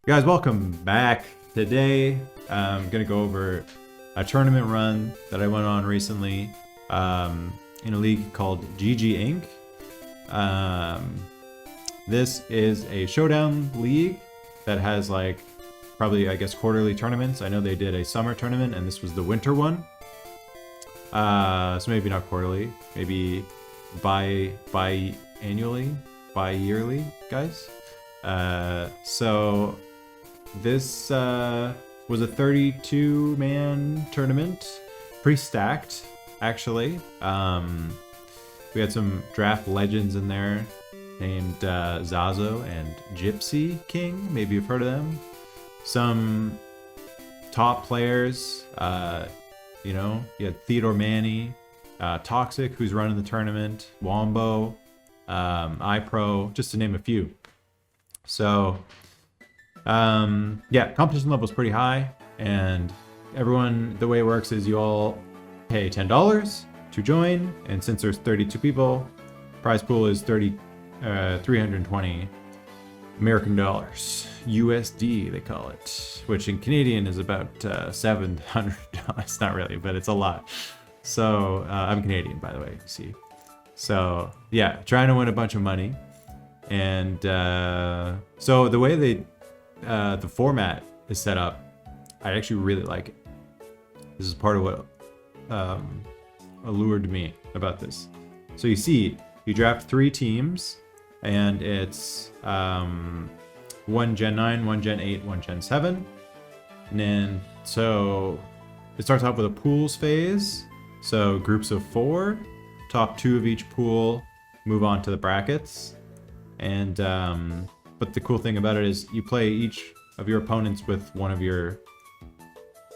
Guys, welcome back. Today, I'm gonna go over a tournament run that I went on recently in a league called GG Inc. This is a showdown league that has like probably, I guess, quarterly tournaments. I know they did a summer tournament and this was the winter one. So maybe not quarterly, maybe bi-annually, bi-yearly, guys. So this was a 32-man tournament, pretty stacked actually. We had some draft legends in there named Zazo and Gypsy King, maybe you've heard of them. Some top players, you know, you had Theodore Manny, Toxic, who's running the tournament, Wombo, Iproo, just to name a few. So, yeah, competition level is pretty high, and everyone, the way it works is you all pay $10 to join, and since there's 32 people, prize pool is 320 American dollars, USD they call it, which in Canadian is about $700. Not really, but it's a lot. So I'm Canadian, by the way, you see. So yeah, trying to win a bunch of money. And so the way the format is set up, I actually really like it. This is part of what allured me about this. So you see, you draft 3 teams, and it's 1 Gen 9, 1 Gen 8, 1 Gen 7. And then, so it starts off with a pools phase. So groups of 4, top 2 of each pool move on to the brackets. And but the cool thing about it is you play each of your opponents with one of your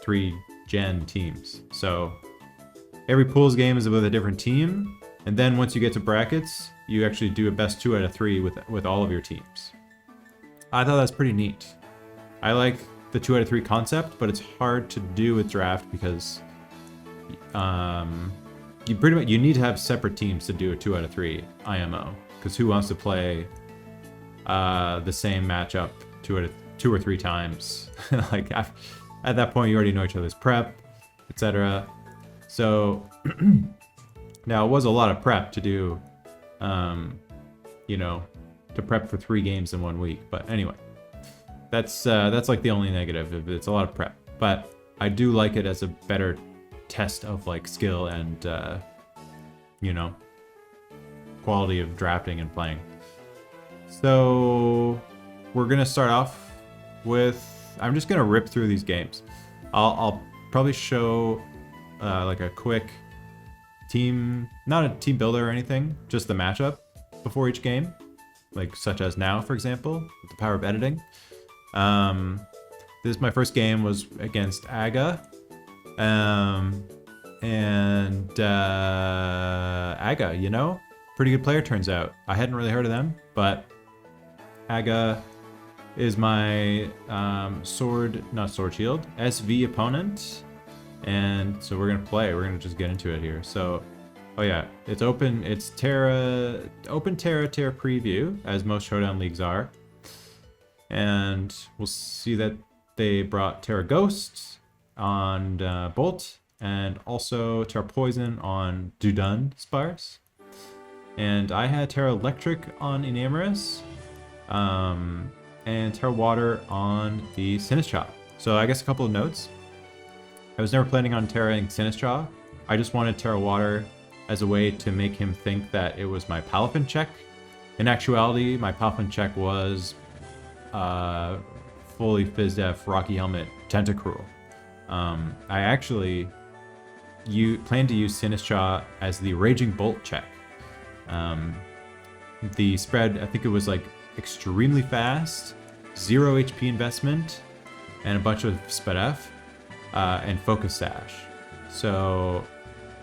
3 gen teams. So every pools game is with a different team, and then once you get to brackets, you actually do a best 2 out of 3 with all of your teams. I thought that's pretty neat. I like the 2 out of 3 concept, but it's hard to do with draft because you need to have separate teams to do a 2 out of 3 IMO. Because who wants to play the same matchup 2 or 3 times? Like at that point, you already know each other's prep, etc. So now it was a lot of prep to do, you know, to prep for 3 games in 1 week. But anyway, that's like the only negative. It's a lot of prep, but I do like it as a better test of like skill and you know, quality of drafting and playing. So we're gonna start off with, I'm just gonna rip through these games. I'll probably show like a quick team, not a team builder or anything, just the matchup before each game, like such as now, for example, with the power of editing. This is my first game, was against Aga. Aga, you know, pretty good player turns out. I hadn't really heard of them, but Aga is my sword shield, SV opponent. And so we're gonna play, we're gonna just get into it here. So, oh yeah, it's open, it's open Terra preview, as most showdown leagues are. And we'll see that they brought Terra Ghost on Bolt, and also Terra Poison on Dudun Spars. And I had Terra Electric on Enamorous, and Terra Water on the Sinistcha. So I guess a couple of notes. I was never planning on Terraing Sinistcha. I just wanted Terra Water as a way to make him think that it was my Palafin check. In actuality, my Palafin check was fully FizzDef Rocky Helmet Tentacruel. I actually plan to use Sinistcha as the Raging Bolt check. The spread, I think it was like extremely fast, 0 HP investment, and a bunch of SpedF, and Focus Sash. So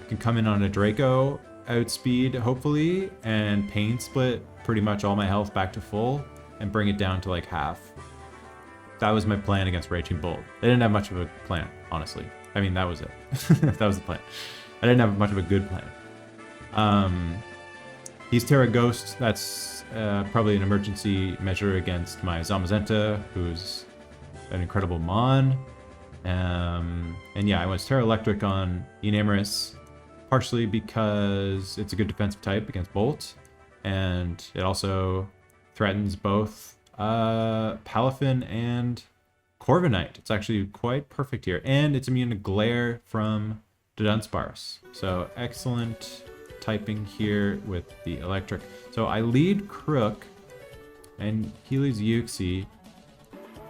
I can come in on a Draco, outspeed hopefully, and Pain Split pretty much all my health back to full, and bring it down to like half. That was my plan against Raging Bolt. I didn't have much of a plan, honestly. I mean, that was it. That was the plan. I didn't have much of a good plan. He's Terra Ghost. That's probably an emergency measure against my Zamazenta, who's an incredible Mon. And yeah, I went Terra Electric on Enamorous, partially because it's a good defensive type against Bolt, and it also threatens both Palafin and Corviknight. It's actually quite perfect here, and it's immune to Glare from the Dunsparce. So excellent typing here with the Electric. So I lead Crook, and he leads Yuxi.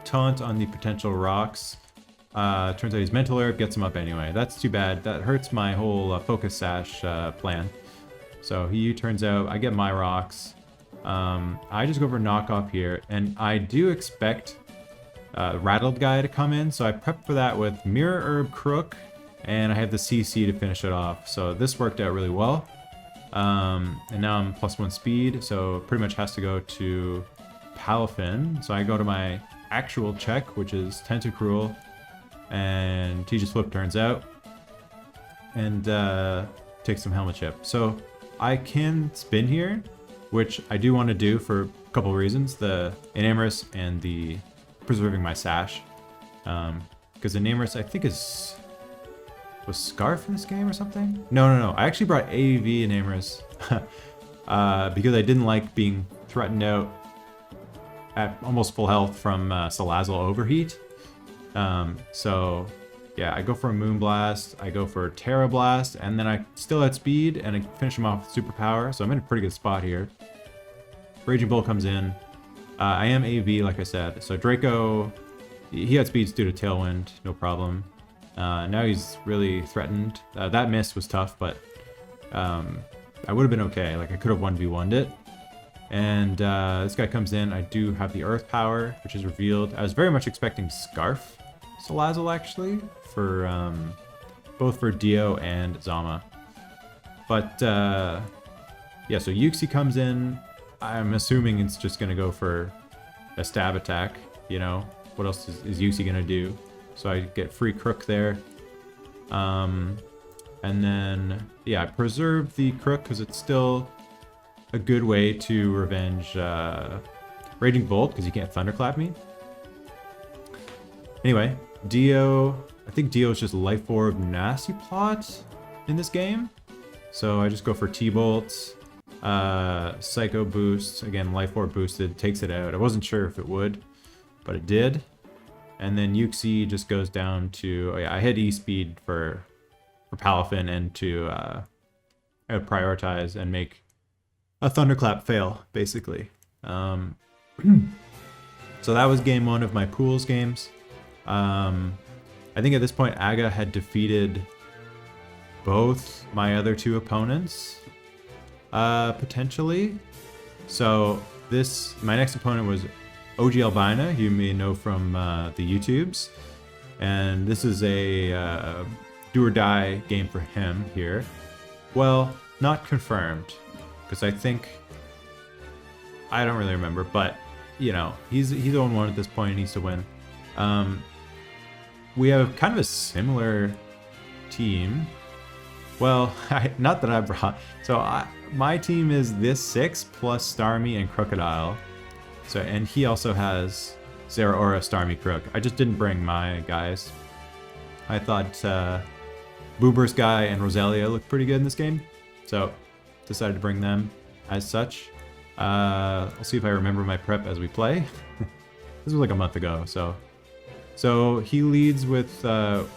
Taunt on the potential rocks. Turns out he's Mental Herb, gets him up anyway. That's too bad. That hurts my whole Focus Sash plan. So he turns out, I get my rocks. I just go for knockoff here, and I do expect Rattled Guy to come in, so I prep for that with Mirror Herb Crook, and I have the CC to finish it off. So this worked out really well. And now I'm +1 speed, so pretty much has to go to Palafin. So I go to my actual check, which is Tentacruel, and Tejas Flip turns out, and takes some Helmet Chip. So I can spin here, which I do want to do for a couple reasons. The Enamorous and the preserving my Sash. Because Enamorous, I think, was Scarf in this game or something? No. I actually brought AV Enamorous because I didn't like being threatened out at almost full health from Salazzle Overheat. So yeah, I go for a Moonblast, I go for Terra Blast, and then I still had speed, and I finish him off with Superpower, so I'm in a pretty good spot here. Raging Bull comes in. I am AV, like I said, so Draco, he had speeds due to Tailwind, no problem. Now he's really threatened. That miss was tough, but I would have been okay. Like, I could have 1v1'd it. And this guy comes in. I do have the Earth Power, which is revealed. I was very much expecting Scarf Salazzle, actually, for both for Dio and Zama. But yeah, so Yuxi comes in. I'm assuming it's just going to go for a stab attack, you know? What else is Yuxi going to do? So I get free Crook there. And then, yeah, I preserve the Crook because it's still a good way to revenge Raging Bolt, because you can't Thunderclap me. Anyway, Dio, I think Dio is just Life Orb Nasty Plot in this game. So I just go for T-Bolt, Psycho Boost, again, Life Orb boosted, takes it out. I wasn't sure if it would, but it did. And then Yuxi just goes down to, oh yeah, I hit E-Speed for Palafin and to prioritize and make a Thunderclap fail, basically. So that was game one of my pools games. I think at this point Aga had defeated both my other two opponents, potentially. So my next opponent was OG Albino, you may know from the YouTubes. And this is a do or die game for him here. Well, not confirmed, because I don't really remember, but you know, he's 0-1 at this point, he needs to win. We have kind of a similar team. Well, not that I brought. So my team is this 6 plus Starmie and Crocodile. So, and he also has Zeraora, Starmie, Crook. I just didn't bring my guys. I thought Boober's guy and Roselia looked pretty good in this game, so decided to bring them as such. I'll see if I remember my prep as we play. This was like a month ago, so he leads with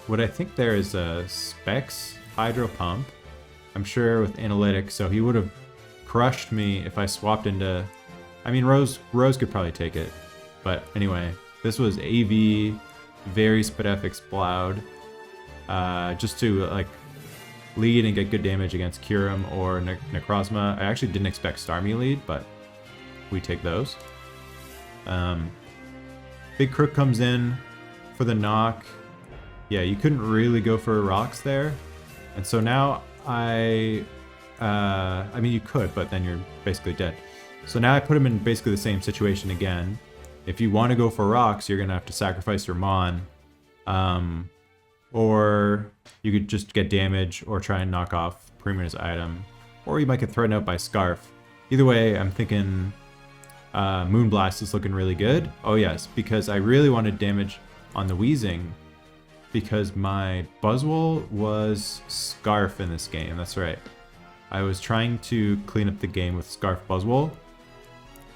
what I think there is a Specs Hydro Pump. I'm sure with Analytics, so he would have crushed me if I swapped into... I mean, Rose could probably take it. But anyway, this was AV, very Spadef Exploud. Just to like lead and get good damage against Kyurem or Necrozma. I actually didn't expect Starmie lead, but we take those. Big Crook comes in for the knock. Yeah, you couldn't really go for rocks there. And so now I mean, you could, but then you're basically dead. So now I put him in basically the same situation again. If you want to go for rocks, you're going to have to sacrifice your Mon. Or you could just get damage or try and knock off Premier's item. Or you might get threatened out by Scarf. Either way, I'm thinking Moonblast is looking really good. Oh yes, because I really wanted damage. on the wheezing because my Buzzwole was Scarf in this game. That's right. I was trying to clean up the game with Scarf Buzzwole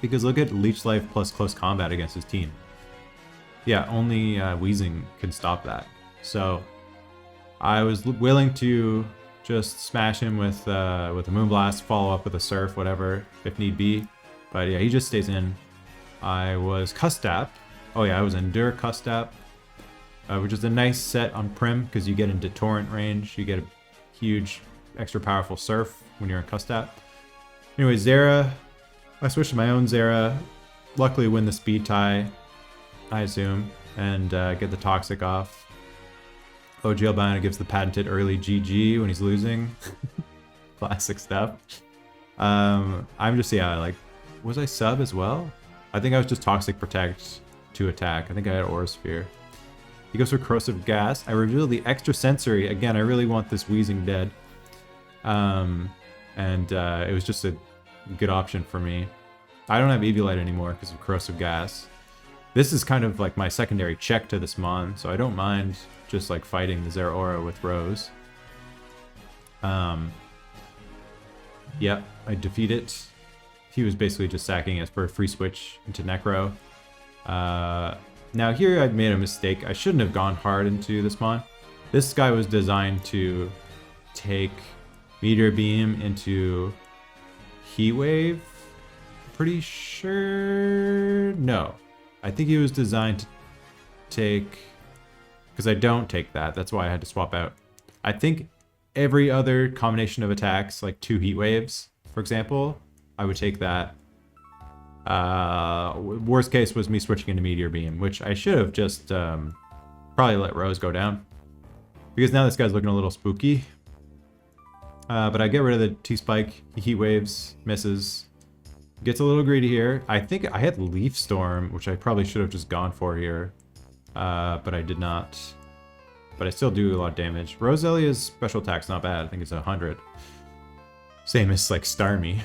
because look at Leech Life plus Close Combat against his team. Yeah, only wheezing can stop that. So I was willing to just smash him with a Moonblast, follow up with a Surf, whatever, if need be. But yeah, he just stays in. I was Custap. Oh yeah, I was Endure Custap, which is a nice set on Prim because you get into Torrent range. You get a huge, extra powerful Surf when you're in Custap. Anyway, Zera. I switched to my own Zera. Luckily win the speed tie, I assume, and get the Toxic off. OG Albino gives the patented early GG when he's losing. Classic stuff. I'm just, yeah, like, was I sub as well? I think I was just Toxic Protect to attack. I think I had Aura Sphere. He goes for Corrosive Gas. I reveal the extra sensory. Again, I really want this Wheezing dead. It was just a good option for me. I don't have Eviolite anymore because of Corrosive Gas. This is kind of like my secondary check to this Mon, so I don't mind just like fighting the Zeraora with Rose. Yep, I defeat it. He was basically just sacking it for a free switch into Necro. Now here I've made a mistake. I shouldn't have gone hard into this Mon. This guy was designed to take Meteor Beam into Heat Wave. Pretty sure... No. I think he was designed to take... Because I don't take that. That's why I had to swap out. I think every other combination of attacks, like 2 Heat Waves, for example, I would take that. Worst case was me switching into Meteor Beam, which I should have just probably let Rose go down. Because now this guy's looking a little spooky. But I get rid of the T-Spike, he Heat Waves, misses. Gets a little greedy here. I think I had Leaf Storm, which I probably should have just gone for here. But I did not. But I still do a lot of damage. Roselia's special attack's not bad. I think it's 100. Same as like Starmie.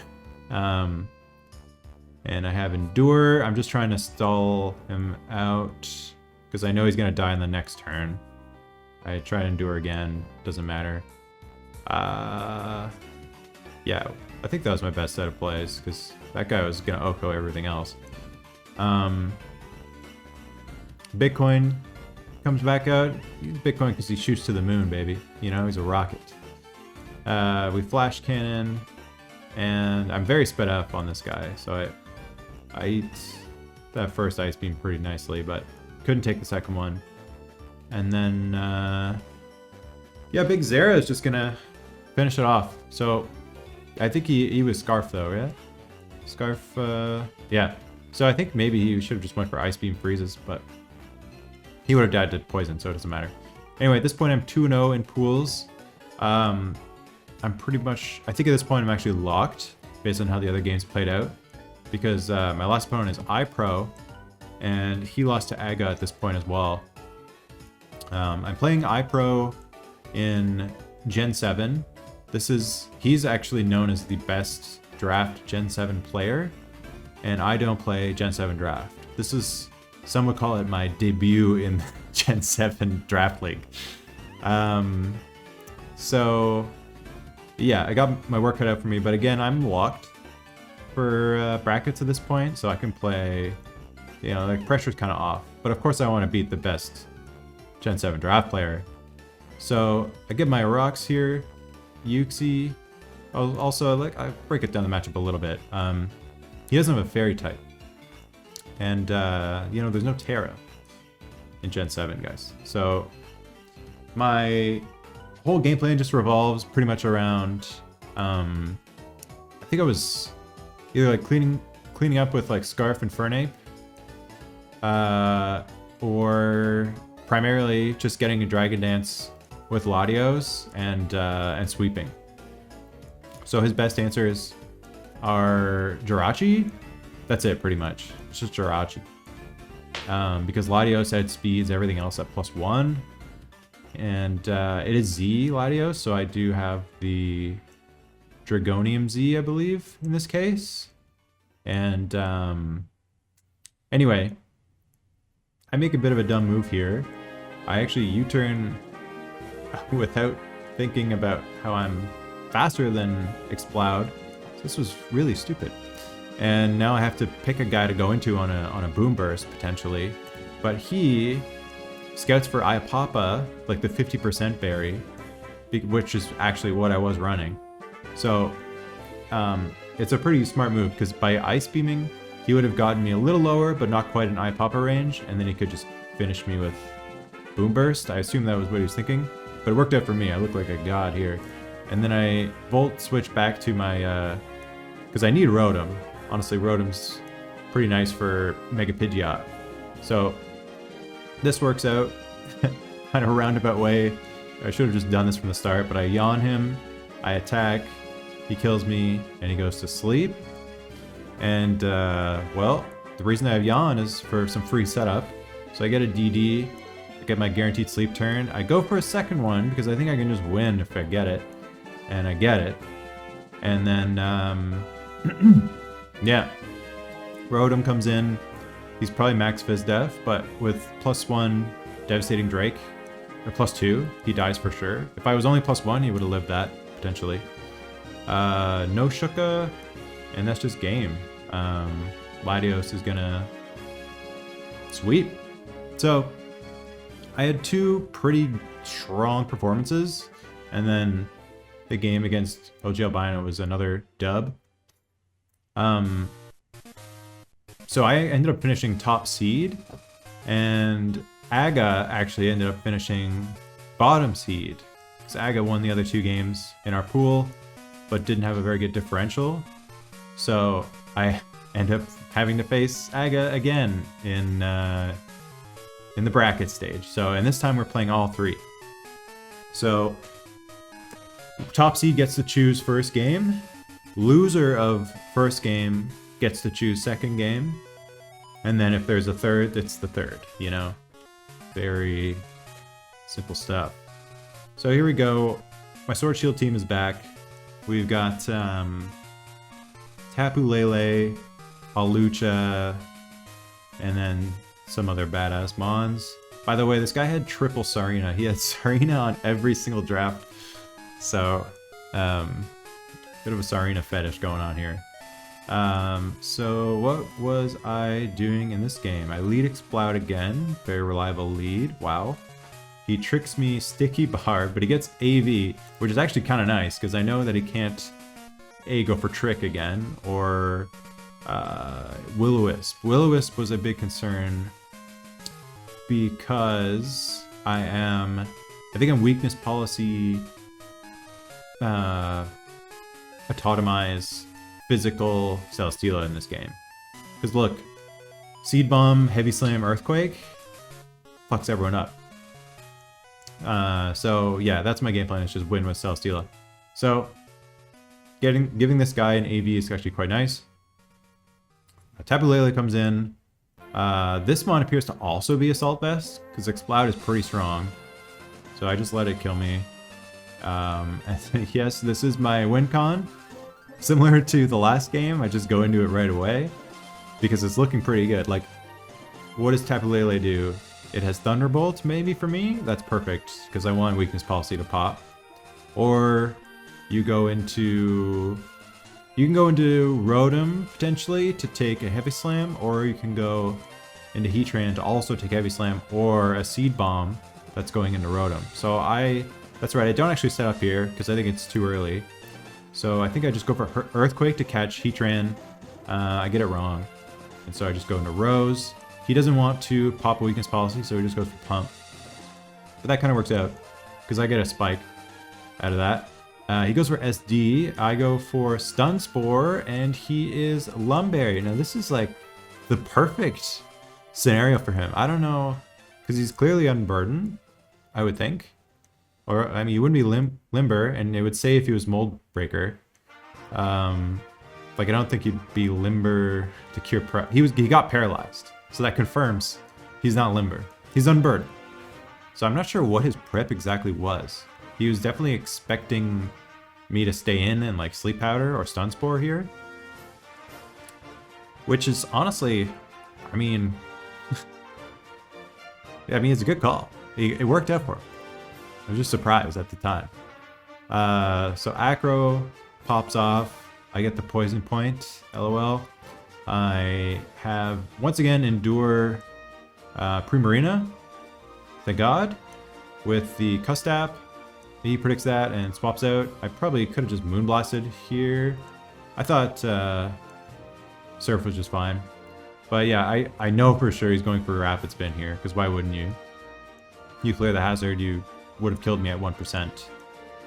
And I have Endure. I'm just trying to stall him out because I know he's gonna die in the next turn. I try to Endure again. Doesn't matter. Yeah, I think that was my best set of plays because that guy was gonna Oko everything else. Bitcoin comes back out. He's Bitcoin because he shoots to the moon, baby. You know, he's a rocket. We Flash Cannon, and I'm very sped up on this guy, so I eat that first Ice Beam pretty nicely, but couldn't take the second one. And then, yeah, Big Zera is just gonna finish it off. So I think he was Scarf though, yeah? Scarf, yeah. So I think maybe he should have just went for Ice Beam freezes, but he would have died to poison, so it doesn't matter. Anyway, at this point I'm 2-0 in pools. I'm pretty much, I think at this point I'm actually locked based on how the other games played out. Because my last opponent is Iproo, and he lost to Aga at this point as well. I'm playing Iproo in Gen 7. He's actually known as the best draft Gen 7 player, and I don't play Gen 7 draft. Some would call it my debut in Gen 7 draft league. So yeah, I got my work cut out for me, but again, I'm locked for brackets at this point, so I can play, you know, like pressure's kind of off. But of course I want to beat the best Gen 7 draft player. So I get my rocks here, Yuxi. Also, I break it down the matchup a little bit. He doesn't have a fairy type. And, you know, there's no Terra in Gen 7, guys. So my whole game plan just revolves pretty much around, I think I was either like cleaning up with like Scarf and Fernape, or primarily just getting a Dragon Dance with Latios and sweeping. So his best answers are Jirachi. That's it, pretty much. It's just Jirachi. Because Latios had speeds, everything else at +1. And it is Z Latios, so I do have the Dragonium Z, I believe, in this case. And anyway, I make a bit of a dumb move here. I actually U-turn without thinking about how I'm faster than Explode. This was really stupid. And now I have to pick a guy to go into on a boom burst potentially. But he scouts for Iapapa, like the 50% berry, which is actually what I was running. So it's a pretty smart move because by ice beaming, he would have gotten me a little lower, but not quite an Iapapa range, and then he could just finish me with boom burst. I assume that was what he was thinking, but it worked out for me. I look like a god here. And then I volt switch back to my, because I need Rotom. Honestly, Rotom's pretty nice for Mega Pidgeot. So this works out kind of a roundabout way. I should have just done this from the start, but I yawn him, I attack, he kills me, and he goes to sleep. And, well, the reason I have yawn is for some free setup. So I get a DD, I get my guaranteed sleep turn. I go for a second one because I think I can just win if I get it. And I get it. And then, yeah. Rotom comes in. He's probably max Fizz Def, but with +1 Devastating Drake, or +2, he dies for sure. If I was only +1, he would have lived that, potentially. No Shuka, and that's just game. Latios is gonna sweep. So, I had 2 pretty strong performances, and then the game against OG Albino was another dub. So I ended up finishing top seed, and Aga actually ended up finishing bottom seed. So Aga won the other 2 games in our pool, but didn't have a very good differential. So I ended up having to face Aga again in the bracket stage. So, and this time we're playing all 3. So top seed gets to choose first game. Loser of first game gets to choose second game. And then if there's a third, it's the third, you know? Very simple stuff. So here we go. My Sword Shield team is back. We've got Tapu Lele, Alucha, and then some other badass mons. By the way, this guy had triple Sarina. He had Sarina on every single draft. So, bit of a Sarina fetish going on here. So what was I doing in this game? I lead Explode again. Very reliable lead. Wow. He tricks me Sticky Barb, but he gets AV, which is actually kind of nice because I know that he can't go for Trick again, or Will-O-Wisp. Will-O-Wisp was a big concern because I think I'm weakness policy autotomize physical Celesteela in this game. Because look, Seed Bomb, Heavy Slam, Earthquake fucks everyone up. So yeah, that's my game plan, is just win with Celesteela. So giving this guy an AV is actually quite nice. Tapu Lele comes in. This mon appears to also be Assault Vest, because Explode is pretty strong. So I just let it kill me. And yes, this is my win con. Similar to the last game, I just go into it right away because it's looking pretty good. Like, what does Tapu Lele do? It has Thunderbolt, maybe for me? That's perfect, because I want weakness policy to pop. Or you can go into Rotom, potentially, to take a Heavy Slam, or you can go into Heatran to also take Heavy Slam, or a Seed Bomb that's going into Rotom. So that's right, I don't actually set up here, because I think it's too early. So I think I just go for Earthquake to catch Heatran. I get it wrong. And so I just go into Rose. He doesn't want to pop a weakness policy, so he just goes for Pump. But that kind of works out, because I get a Spike out of that. He goes for SD. I go for Stun Spore, and he is Lumberry. Now this is like the perfect scenario for him. I don't know, because he's clearly unburdened, I would think. Or, I mean, he wouldn't be limber, and it would say if he was Mold Breaker. Like, I don't think he'd be limber to cure he got paralyzed. So that confirms he's not limber. He's unburdened. So I'm not sure what his prep exactly was. He was definitely expecting me to stay in and, like, Sleep Powder or Stun Spore here. Which is, honestly, I mean... I mean, it's a good call. It worked out for him. I was just surprised at the time. So Acro pops off. I get the poison point. LOL. I have once again Endure Primarina. Thank God. With the Custap. He predicts that and swaps out. I probably could have just Moonblasted here. I thought Surf was just fine. But yeah, I know for sure he's going for a Rapid Spin here, because why wouldn't you? You clear the hazard, you would have killed me at 1%,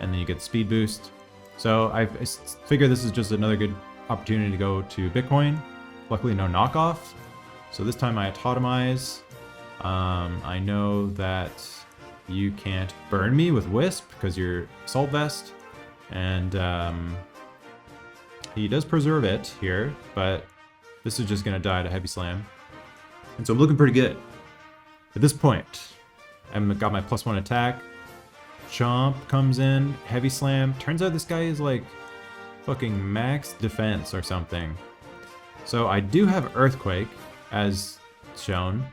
and then you get the speed boost. So I figure this is just another good opportunity to go to Bitcoin. Luckily no knockoff. So this time I Autotomize. I know that you can't burn me with Wisp because you're Assault Vest, and he does preserve it here, but this is just gonna die to Heavy Slam. And so I'm looking pretty good. At this point, I've got my +1 attack. Chomp comes in, Heavy Slam. Turns out this guy is like fucking max defense or something. So I do have Earthquake, as shown,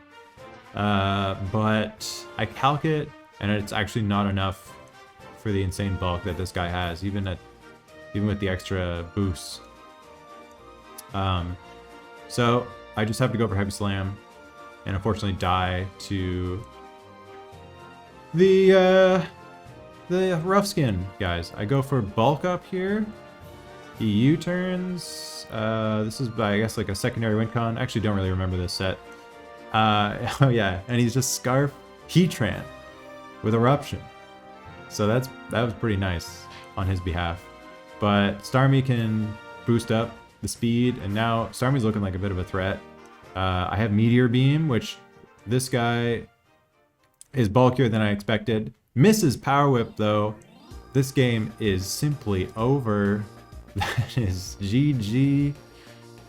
but I calc it, and it's actually not enough for the insane bulk that this guy has, even with the extra boosts. So I just have to go for Heavy Slam, and unfortunately die to the Rough Skin guys. I go for Bulk Up here. He U-turns. This is, I guess, like a secondary win con. Actually, don't really remember this set. Oh yeah, and he's just Scarf Heatran with Eruption. So that was pretty nice on his behalf. But Starmie can boost up the speed, and now Starmie's looking like a bit of a threat. I have Meteor Beam, which this guy is bulkier than I expected. Misses Power Whip though. This game is simply over. That is GG.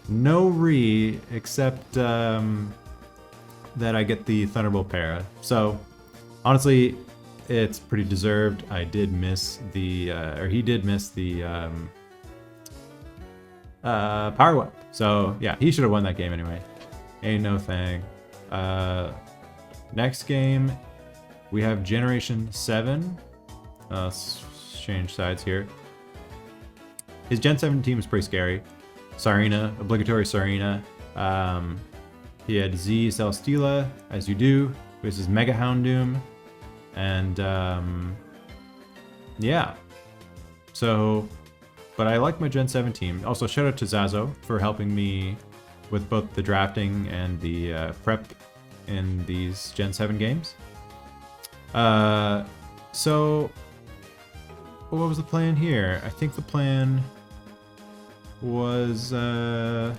No re, except that I get the Thunderbolt Para. So honestly, it's pretty deserved. I did miss the, or he did miss the Power Whip. So yeah, he should have won that game anyway. Ain't no thing. Next game, we have Generation 7. Let's change sides here. His Gen 7 team is pretty scary. Sarina, obligatory Sarina. He had Z Celesteela, as you do. This is Mega Houndoom. And yeah. So, but I like my Gen 7 team. Also, shout out to Zazo for helping me with both the drafting and the prep in these Gen 7 games. So, what was the plan here? I think the plan was, I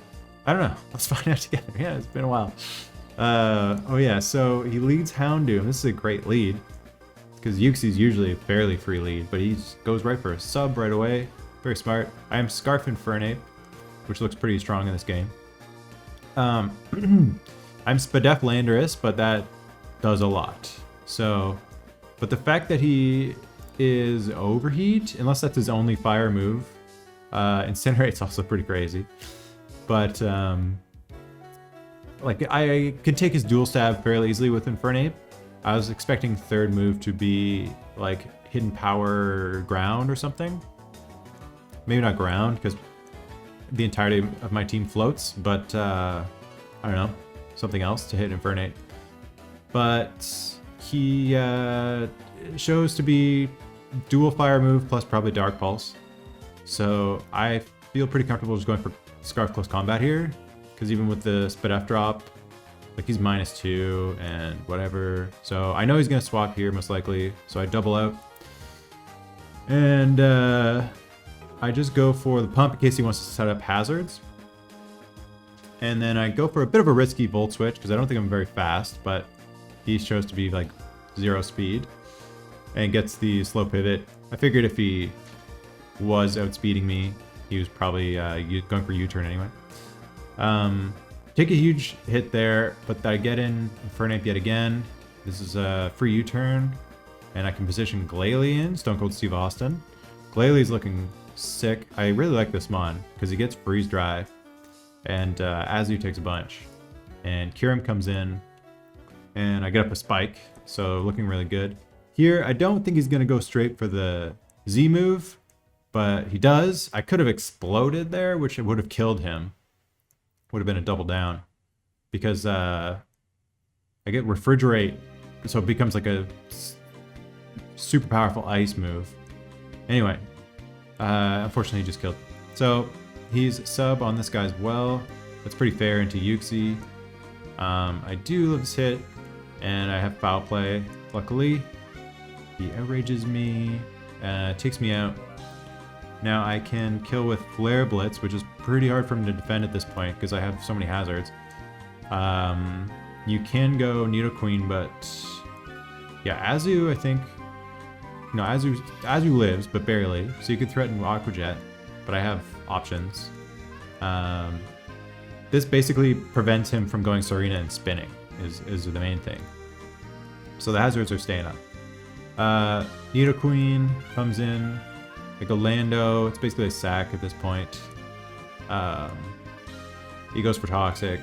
don't know. Let's find out together. Yeah, it's been a while. Oh yeah, so he leads Houndoom. This is a great lead, because Yuxi's usually a fairly free lead, but he goes right for a sub right away. Very smart. I am Scarf Infernape, which looks pretty strong in this game. I'm Spadef Landorus, but that does a lot. So, but the fact that he is Overheat, unless that's his only fire move, Incinerate's also pretty crazy. But like I could take his dual stab fairly easily with Infernape. I was expecting third move to be like Hidden Power Ground or something. Maybe not Ground, because the entirety of my team floats, but I don't know, something else to hit Infernape. But he shows to be dual fire move plus probably Dark Pulse. So I feel pretty comfortable just going for Scarf Close Combat here, because even with the Spadef drop, like he's -2 and whatever. So I know he's gonna swap here most likely, so I double out. And I just go for the pump in case he wants to set up hazards. And then I go for a bit of a risky Volt Switch, because I don't think I'm very fast, but he shows to be like 0 speed. And gets the slow pivot. I figured if he was outspeeding me, he was probably going for U-turn anyway. Take a huge hit there, but I get in Infernape yet again. This is a free U-turn, and I can position Glalie in, Stone Cold Steve Austin. Glalie's looking sick. I really like this mon, because he gets Freeze Dry, and Azu takes a bunch. And Kyurem comes in, and I get up a spike, so looking really good. Here, I don't think he's going to go straight for the Z move, but he does. I could have exploded there, which would have killed him. Would have been a double down. Because I get refrigerate, so it becomes like a super powerful ice move. Anyway, unfortunately he just killed. So he's sub on this guy as well. That's pretty fair into Yuxi. I do love this hit, and I have foul play. Luckily, he outrages me, takes me out. Now I can kill with Flare Blitz, which is pretty hard for him to defend at this point because I have so many hazards. You can go Nido Queen, but yeah, Azu, I think. No, Azu lives, but barely. So you could threaten Aqua Jet, but I have options. This basically prevents him from going Serena and spinning, is the main thing. So the hazards are staying up. Nido Queen comes in. I go Lando. It's basically a sack at this point. He goes for Toxic,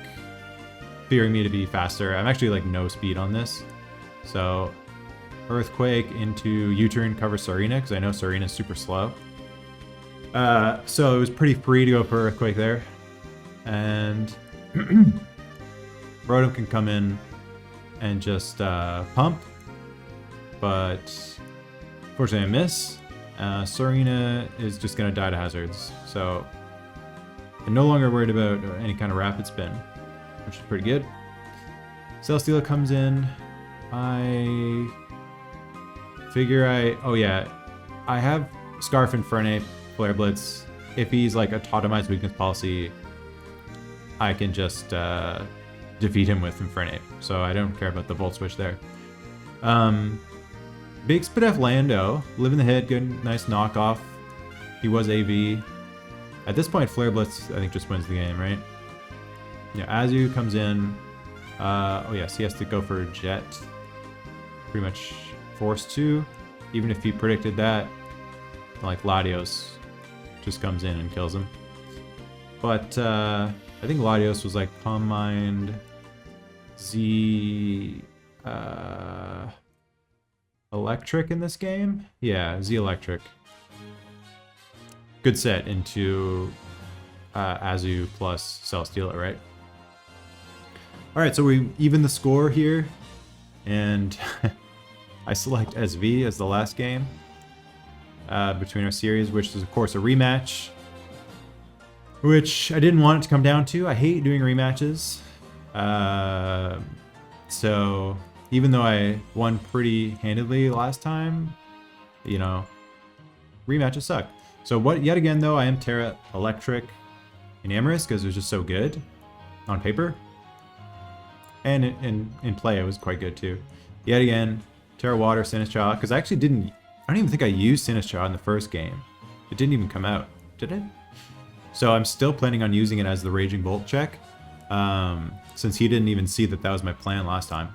fearing me to be faster. I'm actually like no speed on this. So Earthquake into U-turn covers Serena, because I know Serena's super slow. So it was pretty free to go for Earthquake there. And Rotom can come in and just pump. But unfortunately I miss. Serena is just going to die to hazards. So I'm no longer worried about any kind of rapid spin, which is pretty good. Celesteela comes in. I figure oh yeah, I have Scarf Infernape, Flare Blitz. If he's like a Totemized Weakness Policy, I can just defeat him with Infernape. So I don't care about the Volt Switch there. Big Spadef Lando, living the hit, good, nice knockoff. He was AV. At this point, Flare Blitz, I think, just wins the game, right? Yeah, Azu comes in. Oh yes, he has to go for Jet. Pretty much forced to, even if he predicted that. Like Latios just comes in and kills him. But I think Latios was like Calm Mind, Z Electric in this game. Yeah, Z Electric. Good set into Azu plus Celesteela, right? Alright, so we even the score here, and I select SV as the last game between our series, which is of course a rematch, which I didn't want it to come down to. I hate doing rematches. So even though I won pretty handedly last time, you know, rematches suck. So yet again though, I am Terra Electric in Amorous because it was just so good on paper. And in play it was quite good too. Yet again, Terra Water, Sinistcha, because I actually I don't even think I used Sinistcha in the first game. It didn't even come out, did it? So I'm still planning on using it as the Raging Bolt check, since he didn't even see that was my plan last time.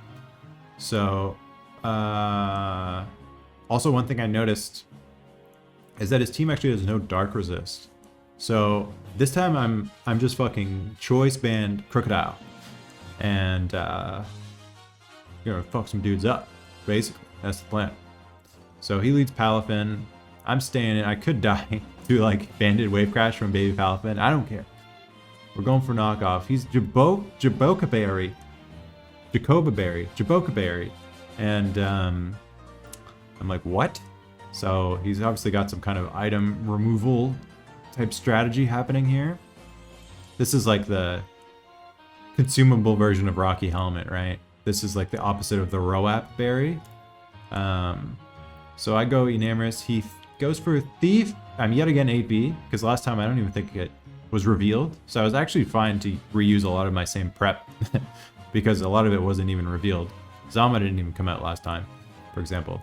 So, also one thing I noticed is that his team actually has no Dark Resist. So this time I'm just fucking Choice Band Crocodile, and you know, fuck some dudes up. Basically, that's the plan. So he leads Palafin. I'm staying in. I could die through like Banded Wave Crash from Baby Palafin. I don't care. We're going for knockoff. He's Jaboka Berry. And I'm like, what? So he's obviously got some kind of item removal type strategy happening here. This is like the consumable version of Rocky Helmet, right? This is like the opposite of the Roap Berry. So I go Enamorous. He goes for Thief. I'm yet again 8B, because last time I don't even think it was revealed. So I was actually fine to reuse a lot of my same prep, because a lot of it wasn't even revealed. Zama didn't even come out last time, for example.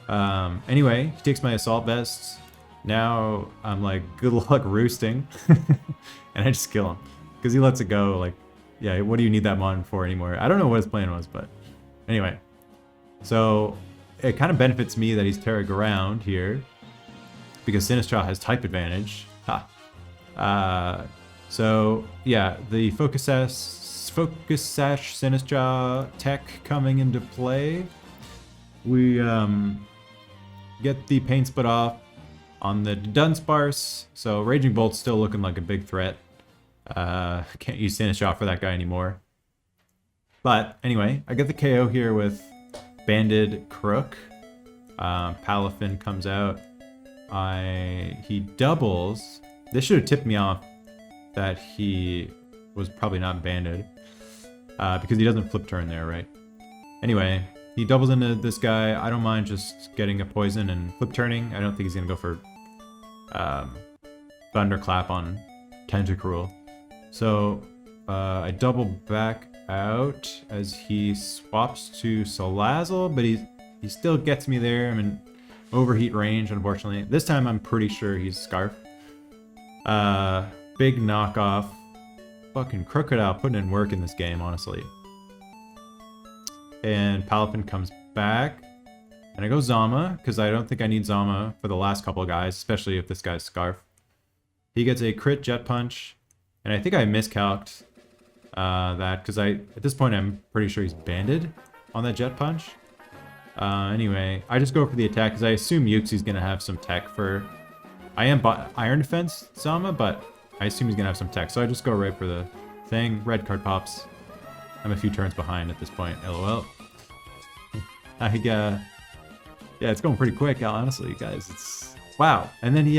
Anyway, he takes my Assault Vest. Now I'm like, good luck roosting. And I just kill him, because he lets it go. Like, yeah, what do you need that mon for anymore? I don't know what his plan was, but anyway. So it kind of benefits me that he's Terra Ground here, because Sinistcha has type advantage. Ha. So yeah, the Focus Focus Sash Sinistra tech coming into play. We get the paint split off on the Dunsparce, so Raging Bolt's still looking like a big threat. Can't use Sinistra for that guy anymore. But anyway, I get the KO here with Banded Crook. Palafin comes out. He doubles. This should have tipped me off that he was probably not banded. Because he doesn't flip turn there, right? Anyway, he doubles into this guy. I don't mind just getting a poison and flip turning. I don't think he's going to go for Thunderclap on Tentacruel. So I double back out as he swaps to Salazzle, but he still gets me there. I'm in overheat range, unfortunately. This time I'm pretty sure he's Scarf. Big knockoff. Fucking Crocodile putting in work in this game, honestly. And Palafin comes back. And I go Zama, because I don't think I need Zama for the last couple of guys, especially if this guy's Scarf. He gets a crit Jet Punch. And I think I miscalced that, because at this point I'm pretty sure he's banded on that Jet Punch. Anyway, I just go for the attack, because I assume Yuxi's going to have some tech for... I am Iron Defense Zama, but I assume he's going to have some tech, so I just go right for the thing. Red card pops. I'm a few turns behind at this point, lol. Yeah, it's going pretty quick, honestly, guys. It's... Wow. And then he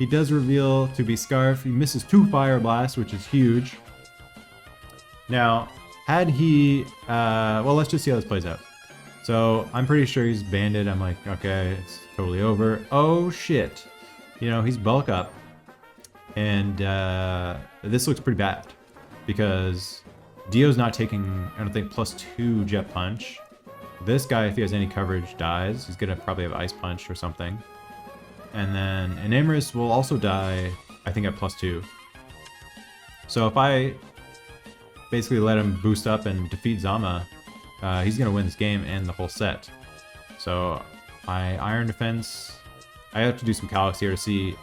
does reveal to be Scarf. He misses 2 Fire Blasts, which is huge. Now, had he... well, let's just see how this plays out. So, I'm pretty sure he's banded. I'm like, okay, it's totally over. Oh, shit. You know, he's bulk up. And this looks pretty bad. Because Dio's not taking, I don't think, +2 Jet Punch. This guy, if he has any coverage, dies. He's going to probably have Ice Punch or something. And then Enamorus will also die, I think, at +2. So if I basically let him boost up and defeat Zama, he's going to win this game and the whole set. So I Iron Defense. I have to do some calcs here to see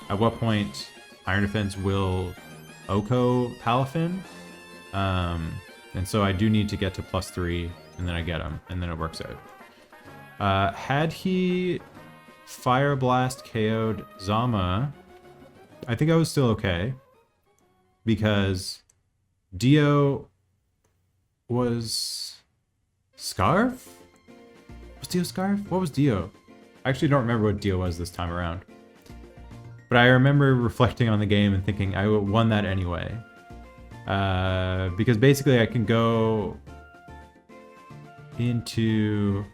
at what point Iron Defense will Oko Palafin. And so I do need to get to +3, and then I get him, and then it works out. Had he Fire Blast KO'd Zama, I think I was still okay. Because Dio was Scarf? Was Dio Scarf? What was Dio? I actually don't remember what Dio was this time around. But I remember reflecting on the game and thinking I won that anyway. Because basically I can go into...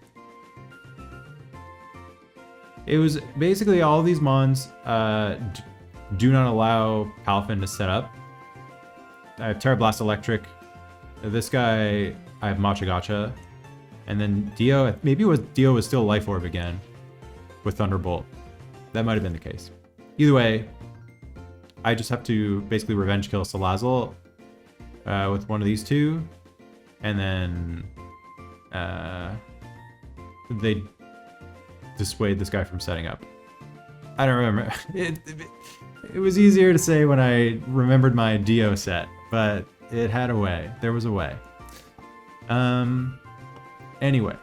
It was basically all these mons do not allow Palafin to set up. I have Terra Blast Electric. This guy, I have Machagacha. And then Dio, maybe Dio was still Life Orb again with Thunderbolt. That might have been the case. Either way, I just have to basically revenge kill Salazzle with one of these two. And then they dissuade this guy from setting up. I don't remember. It was easier to say when I remembered my Dio set, but it had a way. There was a way. Anyway.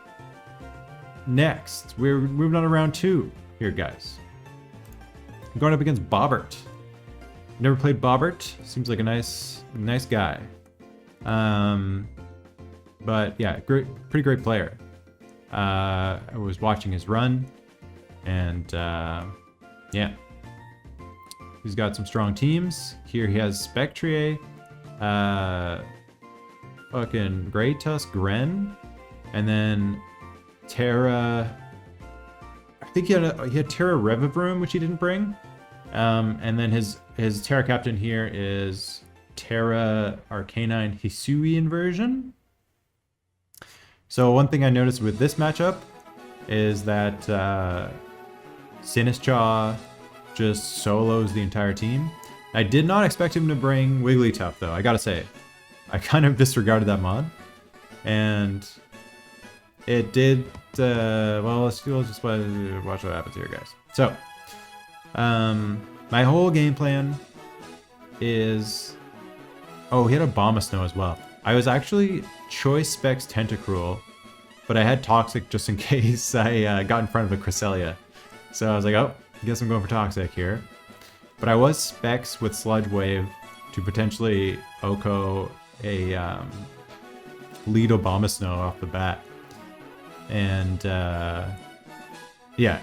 Next, we're moving on to round 2 here, guys. I'm going up against Bobert. Never played Bobert. Seems like a nice guy. But yeah, pretty great player. I was watching his run, and yeah. He's got some strong teams. Here he has Spectrier, fucking Grey Tusk, Gren, and then Terra. I think he had Terra Revivroom, which he didn't bring. And then his Terra Captain here is Terra Arcanine Hisui inversion. So one thing I noticed with this matchup is that Sinistra just solos the entire team. I did not expect him to bring Wigglytuff, though, I gotta say. I kind of disregarded that mod. And it did, well, let's just watch what happens here, guys. So, my whole game plan is... Oh, he had a Abomasnow as well. I was actually choice specs Tentacruel, but I had Toxic just in case I got in front of a Cresselia. So I was like, oh, I guess I'm going for Toxic here. But I was specs with Sludge Wave to potentially Oko a lead Abomasnow off the bat. And yeah,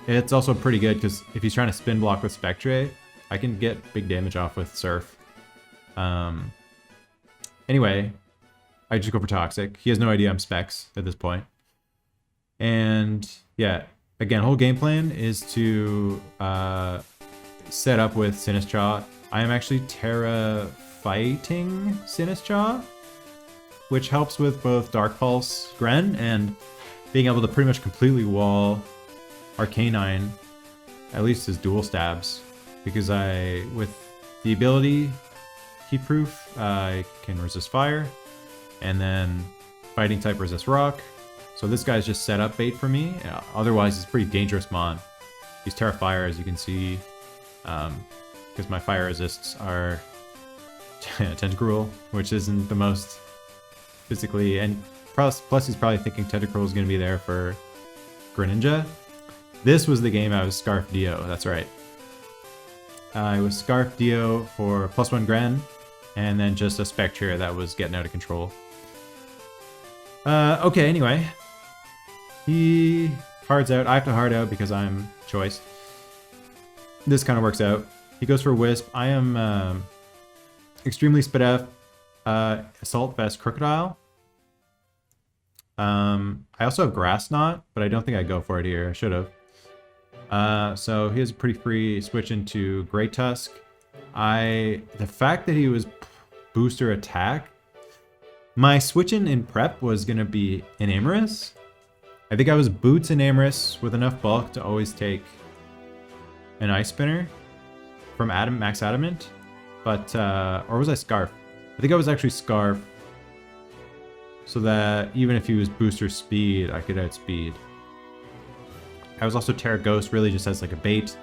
it's also pretty good because if he's trying to spin block with Spectre, I can get big damage off with Surf. Anyway, I just go for Toxic. He has no idea I'm specs at this point. And yeah, again, whole game plan is to set up with Sinistcha. I am actually Terra fighting Sinistcha, which helps with both Dark Pulse Gren and being able to pretty much completely wall Arcanine, at least his dual stabs, because with the ability Heat Proof, I can resist fire, and then fighting type resist rock. So this guy's just set up bait for me. Otherwise, it's pretty dangerous mon. He's Terra Fire, as you can see, because my fire resists are Tentacruel, which isn't the most physically, and plus he's probably thinking Tentacruel is going to be there for Greninja. This was the game I was Scarf Dio, that's right. I was Scarf Dio for +1 Gren, and then just a Spectre that was getting out of control. Okay, anyway. He hards out. I have to hard out because I'm choice. This kind of works out. He goes for Wisp. I am extremely Spadef, Assault Vest Crocodile. I also have Grass Knot, but I don't think I go for it here. I should have. So he has a pretty free switch into Great Tusk. The fact that he was booster attack, my switch in prep was going to be an Amorous. I think I was Boots and Amorous with enough bulk to always take an Ice Spinner from Max Adamant. But, or was I Scarf? I think I was actually Scarf. So that even if he was booster speed, I could outspeed. I was also Terra Ghost, really just as like a bait.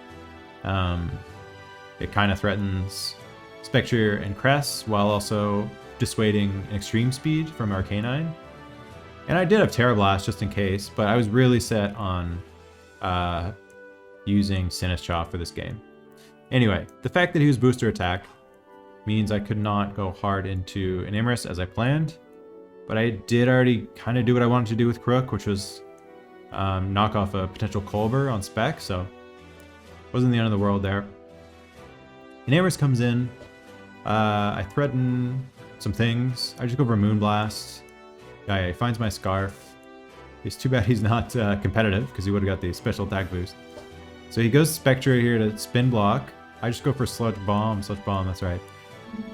It kind of threatens Spectre and Cress while also dissuading an extreme speed from Arcanine. And I did have Terra Blast just in case, but I was really set on using Sinistcha for this game. Anyway, the fact that he was booster attack means I could not go hard into an Amorous as I planned, but I did already kind of do what I wanted to do with Crook, which was knock off a potential Colbur on spec, so wasn't the end of the world there. An Amorous comes in, I threaten some things, I just go for Moonblast. Guy finds my Scarf. It's too bad he's not competitive, because he would have got the special attack boost. So he goes Spectre here to spin block. I just go for Sludge Bomb, that's right.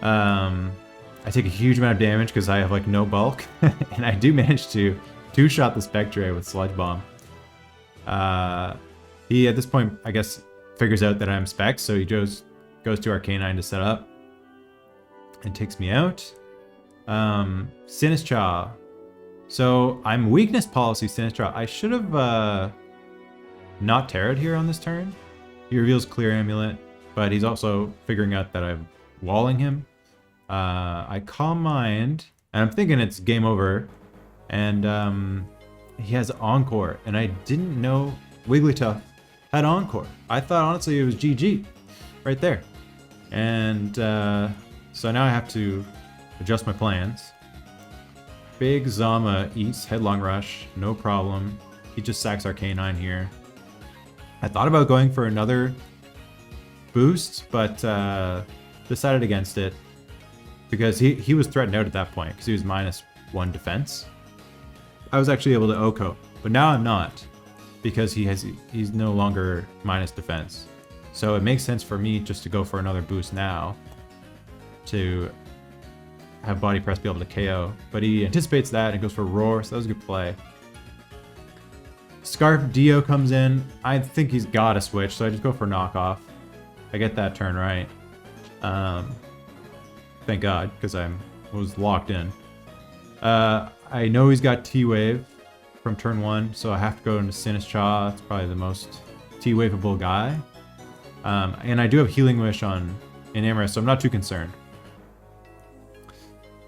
I take a huge amount of damage because I have like no bulk, and I do manage to two-shot the Spectre with Sludge Bomb. He, at this point, I guess, figures out that I'm Specs, so he goes to Arcanine to set up and takes me out. Sinistcha. So I'm weakness policy Sinistcha. I should have not Terra'd here on this turn. He reveals Clear Amulet, but he's also figuring out that I'm walling him. I Calm Mind, and I'm thinking it's game over. And he has Encore, and I didn't know Wigglytuff had Encore. I thought honestly it was GG right there. And so now I have to adjust my plans. Big Zama eats Headlong Rush, no problem. He just sacks Arcanine here. I thought about going for another boost, but decided against it because he was threatened out at that point because he was -1 defense. I was actually able to Oko, but now I'm not because he's no longer minus defense. So it makes sense for me just to go for another boost now to have Body Press be able to KO. But he anticipates that and goes for Roar, so that was a good play. Scarf Dio comes in. I think he's got a switch, so I just go for knockoff. I get that turn right. Thank God, because I was locked in. I know he's got T-Wave from turn 1, so I have to go into Sinistcha. It's probably the most T-Waveable guy. And I do have Healing Wish on Amorous, so I'm not too concerned.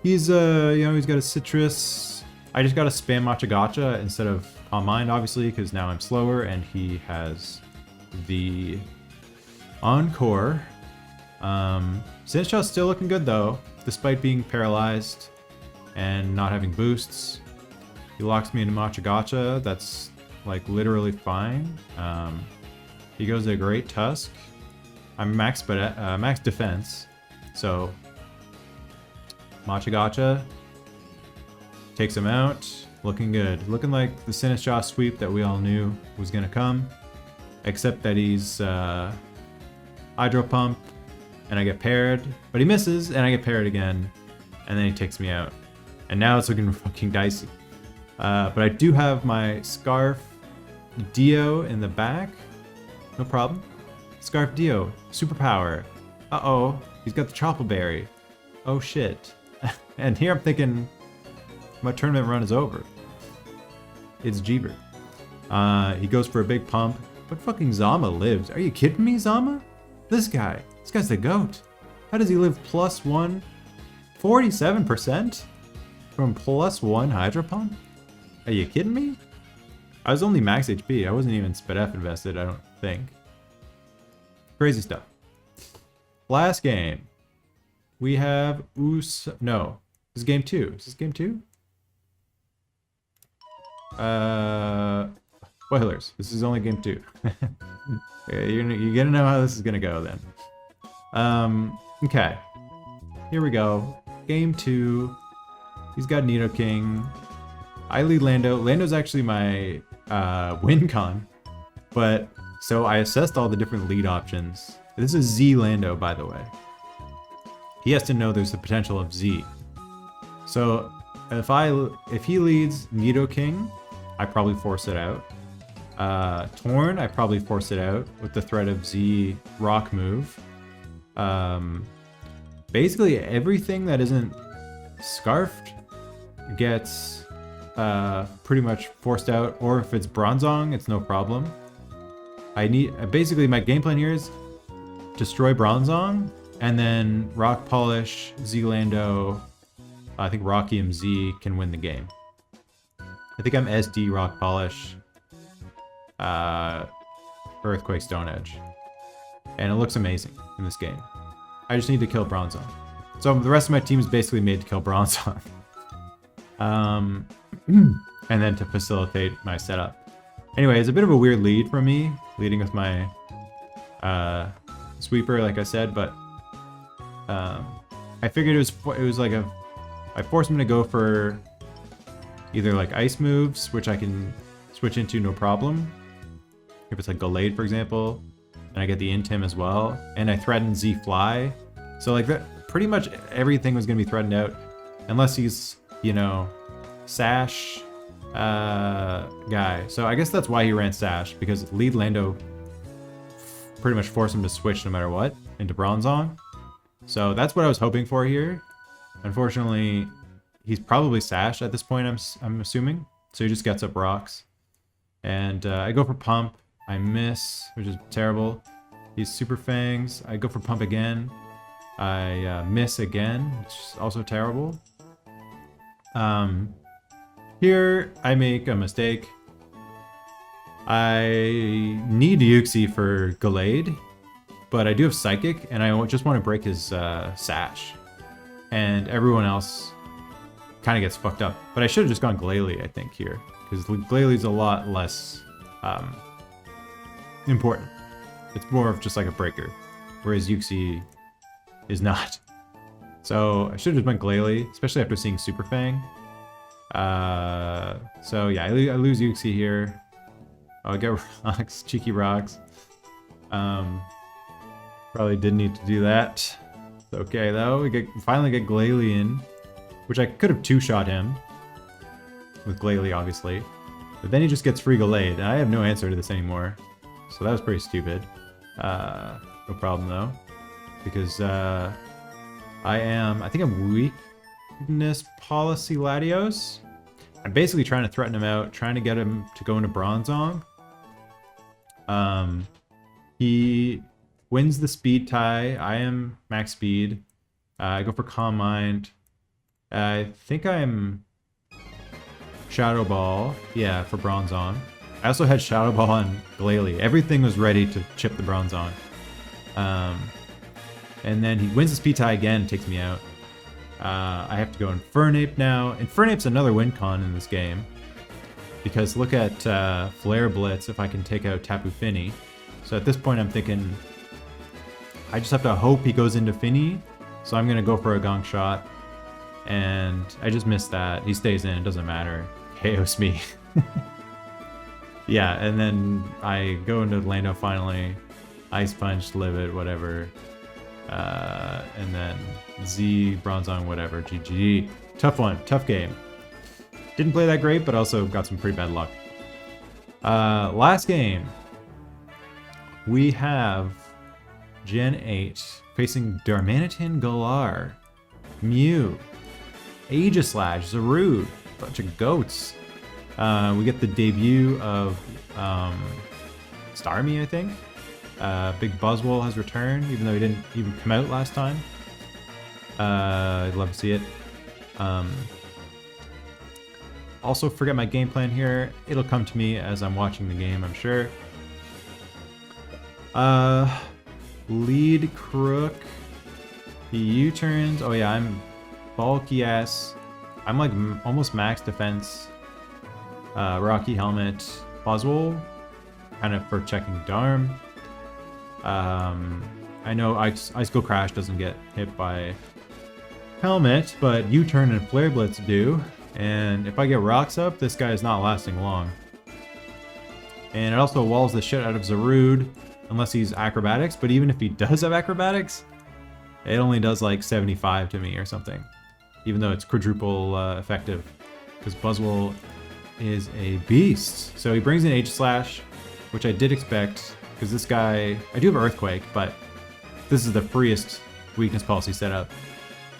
He's you know, he's got a citrus. I just got to spam Matcha Gotcha instead of Calm Mind, obviously, because now I'm slower, and he has the Encore. Sinishaw's still looking good though, despite being paralyzed and not having boosts. He locks me into Matcha Gotcha. That's like literally fine. He goes a Great Tusk. I'm max defense, so Matcha Gotcha takes him out. Looking good. Looking like the Sinishaw sweep that we all knew was gonna come, except that he's Hydro Pump, and I get paired, but he misses, and I get paired again, and then he takes me out. And now it's looking fucking dicey. But I do have my Scarf Dio in the back. No problem. Scarf Dio, superpower. Uh-oh, he's got the Chople Berry. Oh shit. And here I'm thinking, my tournament run is over. It's Jeeber. He goes for a big pump, but fucking Zama lives. Are you kidding me, Zama? This guy's the GOAT. How does he live +1? 47% from +1 Hydro Pump? Are you kidding me? I was only max HP. I wasn't even SpedF invested, I don't think. Crazy stuff. Last game. We have no. This is game 2. Is this game 2? Spoilers. This is only game 2. You're gonna know how this is gonna go then. Okay. Here we go. Game 2. He's got Nidoking. I lead Lando. Lando's actually my win con. But, so I assessed all the different lead options. This is Z Lando, by the way. He has to know there's the potential of Z. So, if he leads Nidoking, I probably force it out. Torn, I probably force it out with the threat of Z rock move. Basically everything that isn't Scarfed gets pretty much forced out, or if it's Bronzong, it's no problem. Basically my game plan here is destroy Bronzong, and then Rock Polish, Z-Lando, I think Rocky MZ can win the game. I think I'm SD Rock Polish, Earthquake Stone Edge. And it looks amazing in this game. I just need to kill Bronzong. So the rest of my team is basically made to kill Bronzong. And then to facilitate my setup. Anyway, it's a bit of a weird lead for me, leading with my sweeper, like I said, but I figured it was like I forced him to go for either like ice moves, which I can switch into no problem. If it's like Gallade, for example, and I get the Intim as well, and I threaten Z Fly. So like that, pretty much everything was gonna be threatened out, unless he's, you know, Sash guy. So I guess that's why he ran Sash, because lead Lando pretty much forced him to switch no matter what into Bronzong. So that's what I was hoping for here. Unfortunately, he's probably Sash at this point, I'm assuming. So he just gets up rocks. And I go for Pump. I miss, which is terrible. He's Super Fangs. I go for Pump again. I miss again, which is also terrible. Here, I make a mistake. I need Uxie for Gallade, but I do have Psychic, and I just want to break his Sash. And everyone else kind of gets fucked up. But I should have just gone Glalie, I think, here. Because Glalie's a lot less important. It's more of just like a breaker, whereas Uxie is not. So I should have just went Glalie, especially after seeing Super Fang. So yeah, I lose Uxie here. Oh, I get rocks, cheeky rocks. Probably didn't need to do that. It's okay though. We finally get Glalie in, which I could have two-shot him with Glalie, obviously. But then he just gets free Gallade, and I have no answer to this anymore. So that was pretty stupid. No problem though, because I think I'm Weakness Policy Latios. I'm basically trying to threaten him out, trying to get him to go into Bronzong. He wins the speed tie. I am max speed. I go for Calm Mind. I think I'm Shadow Ball, yeah, for Bronzong. I also had Shadow Ball on Glalie. Everything was ready to chip the Bronzong. And then he wins his P-tie again and takes me out. I have to go Infernape now. Infernape's another win con in this game. Because look at Flare Blitz if I can take out Tapu Fini. So at this point I'm thinking I just have to hope he goes into Fini. So I'm going to go for a Gong Shot. And I just missed that. He stays in, it doesn't matter. KOs me. Yeah, and then I go into Lando finally. Ice Punch, Live It, whatever. And then Z, Bronzong, whatever. GG. Tough one, tough game. Didn't play that great, but also got some pretty bad luck. Last game. We have Gen 8 facing Darmanitan Galar, Mew, Aegislash, Zarude, bunch of goats. We get the debut of Starmie, I think. Big Buzzwole has returned, even though he didn't even come out last time. I'd love to see it. Also, forget my game plan here. It'll come to me as I'm watching the game, I'm sure. Lead Crook. He U-turns. Oh yeah, I'm bulky ass. I'm like almost max defense. Rocky Helmet. Buzzwole. Kind of for checking Darm. I know Icicle Crash doesn't get hit by Helmet, but U-turn and Flare Blitz do. And if I get rocks up, this guy is not lasting long. And it also walls the shit out of Zarude, unless he's Acrobatics. But even if he does have Acrobatics, it only does like 75 to me or something. Even though it's quadruple effective. Because Buzzwole is a beast. So he brings in Aegislash, which I did expect. Because this guy, I do have Earthquake, but this is the freest weakness policy setup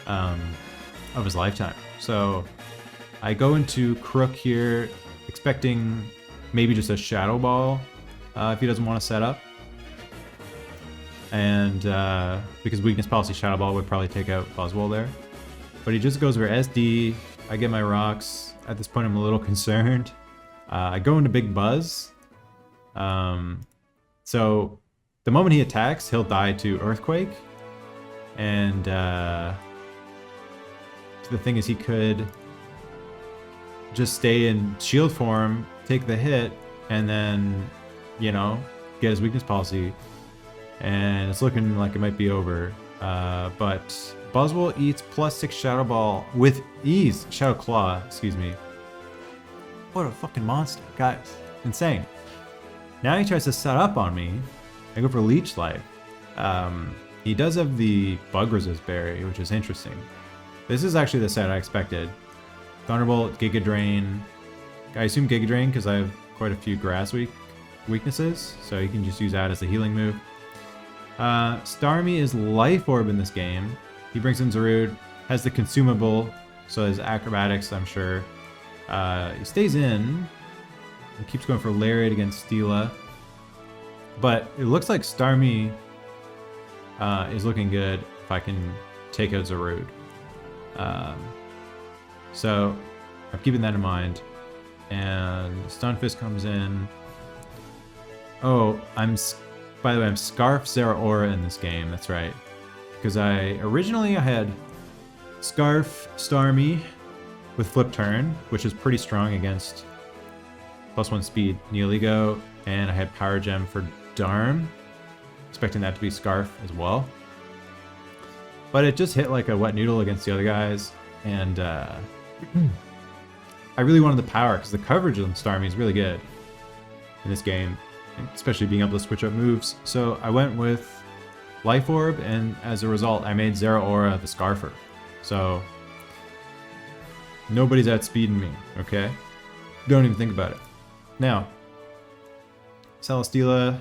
of his lifetime. So I go into Crook here, expecting maybe just a Shadow Ball if he doesn't want to set up. And because weakness policy Shadow Ball would probably take out Buzzwole there. But he just goes for SD. I get my rocks. At this point I'm a little concerned. I go into Big Buzz. So the moment he attacks, he'll die to Earthquake. And the thing is, he could just stay in shield form, take the hit, and then, you know, get his weakness policy. And it's looking like it might be over. But Buzzwole eats +6 Shadow Ball with ease. Shadow Claw, excuse me. What a fucking monster, guys. Insane. Now he tries to set up on me. I go for Leech Life. He does have the Bug Resist Berry, which is interesting. This is actually the set I expected. Thunderbolt, Giga Drain. I assume Giga Drain because I have quite a few grass weaknesses, so you can just use that as a healing move. Starmie is Life Orb in this game. He brings in Zarude, has the consumable, so his acrobatics, I'm sure. He stays in. He keeps going for Lariat against Steela. But it looks like Starmie is looking good if I can take out Zarude. So I'm keeping that in mind. And Stunfisk comes in. Oh, by the way, I'm Scarf Zeraora in this game. That's right. Because originally I had Scarf Starmie with Flip Turn, which is pretty strong against +1 speed Neoligo, and I had Power Gem for Darm, expecting that to be Scarf as well. But it just hit like a wet noodle against the other guys, and I really wanted the power because the coverage on Starmie is really good in this game, especially being able to switch up moves. So I went with Life Orb, and as a result, I made Zeraora the Scarfer. So nobody's outspeeding me, okay? Don't even think about it. Now, Celesteela,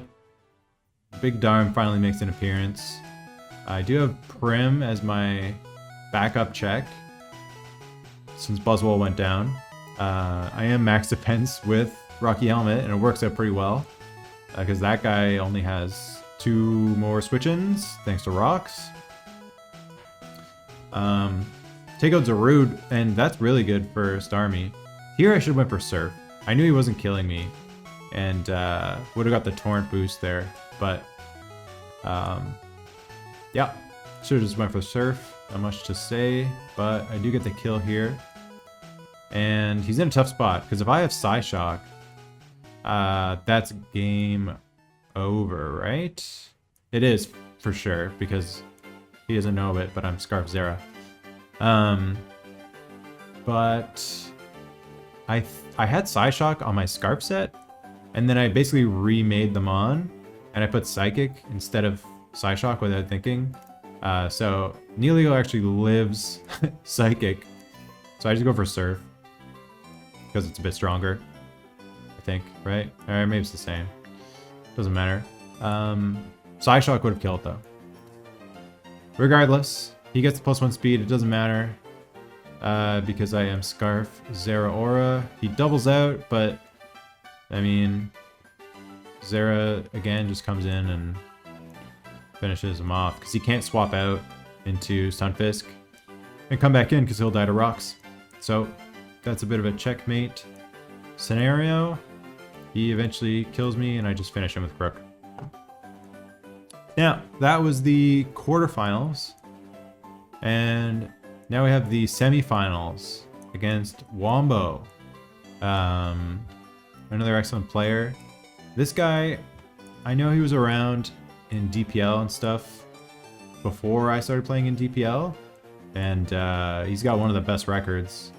Big Darm finally makes an appearance. I do have Prim as my backup check, since Buzzwole went down. I am max defense with Rocky Helmet, and it works out pretty well, because that guy only has 2 more switch-ins, thanks to rocks. take out Zarude, and that's really good for Starmie. Here I should have went for Surf. I knew he wasn't killing me, and would have got the Torrent boost there, but yeah, should have just went for Surf. Not much to say, but I do get the kill here. And he's in a tough spot, because if I have Psyshock, that's game over, right? It is, for sure, because he doesn't know it, but I'm Scarf Zera. But I had Psyshock on my Scarf set, and then I basically remade them on, and I put Psychic instead of Psyshock without thinking. So Neilio actually lives Psychic, so I just go for Surf because it's a bit stronger, I think, right? Or maybe it's the same. Doesn't matter. Psyshock would have killed though. Regardless, he gets the +1 speed. It doesn't matter because I am Scarf Zera Aura. He doubles out, but I mean, Zera again just comes in and finishes him off because he can't swap out into Stunfisk and come back in because he'll die to rocks. So that's a bit of a checkmate scenario. He eventually kills me and I just finish him with Crook. Now, that was the quarterfinals. And now we have the semifinals against Wombo. Another excellent player. This guy, I know he was around in DPL and stuff before I started playing in DPL. And he's got one of the best records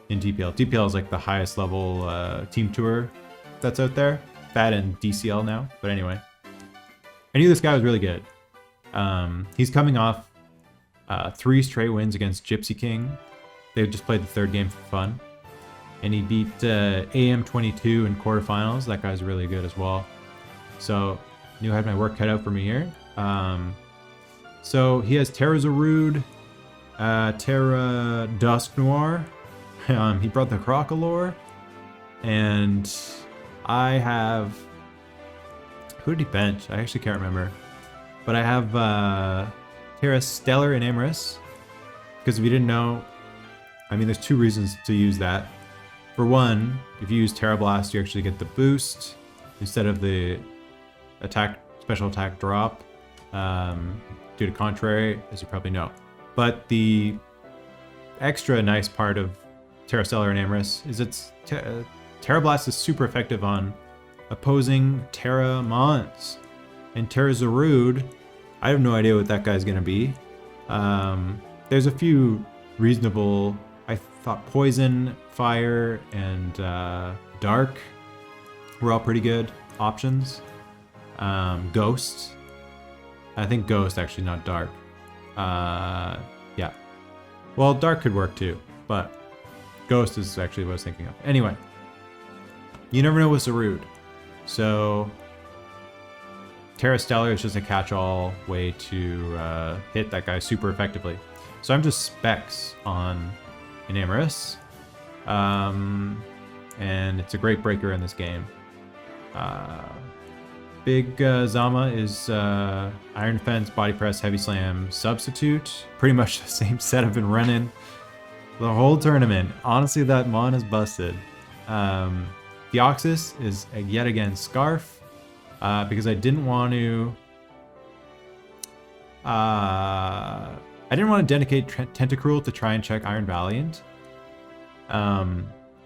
in DPL. DPL is like the highest level team tour that's out there. That and DCL now, but anyway. I knew this guy was really good. He's coming off 3 straight wins against Gypsy King. They just played the 3rd game for fun. And he beat AM22 in quarterfinals. That guy's really good as well. So, knew I had my work cut out for me here. So, he has Terra Zarude, Terra Dusk Noir. He brought the Crocolore. And I have... Who did he bench? I actually can't remember. But I have Terra Stellar and Amorous. Because if you didn't know, I mean, there's 2 reasons to use that. For one, if you use Terra Blast, you actually get the boost instead of the special attack drop due to Contrary, as you probably know. But the extra nice part of Terra Stellar and Amorous is Terra Blast is super effective on opposing Terra Mons. And Terra Zarude, I have no idea what that guy's gonna be. There's a few reasonable, I thought Poison, Fire, and Dark were all pretty good options. Ghost. I think Ghost actually, not Dark. Yeah. Well, Dark could work too, but Ghost is actually what I was thinking of. Anyway, you never know with Zarude. So Terra Stellar is just a catch-all way to hit that guy super effectively. So I'm just Specs on Enamorous. And it's a great breaker in this game. Big Zama is Iron Defense, Body Press, Heavy Slam, Substitute. Pretty much the same set I've been running the whole tournament. Honestly, that Mon is busted. Deoxys is yet again Scarf. Because I didn't want to... I didn't want to dedicate Tentacruel to try and check Iron Valiant.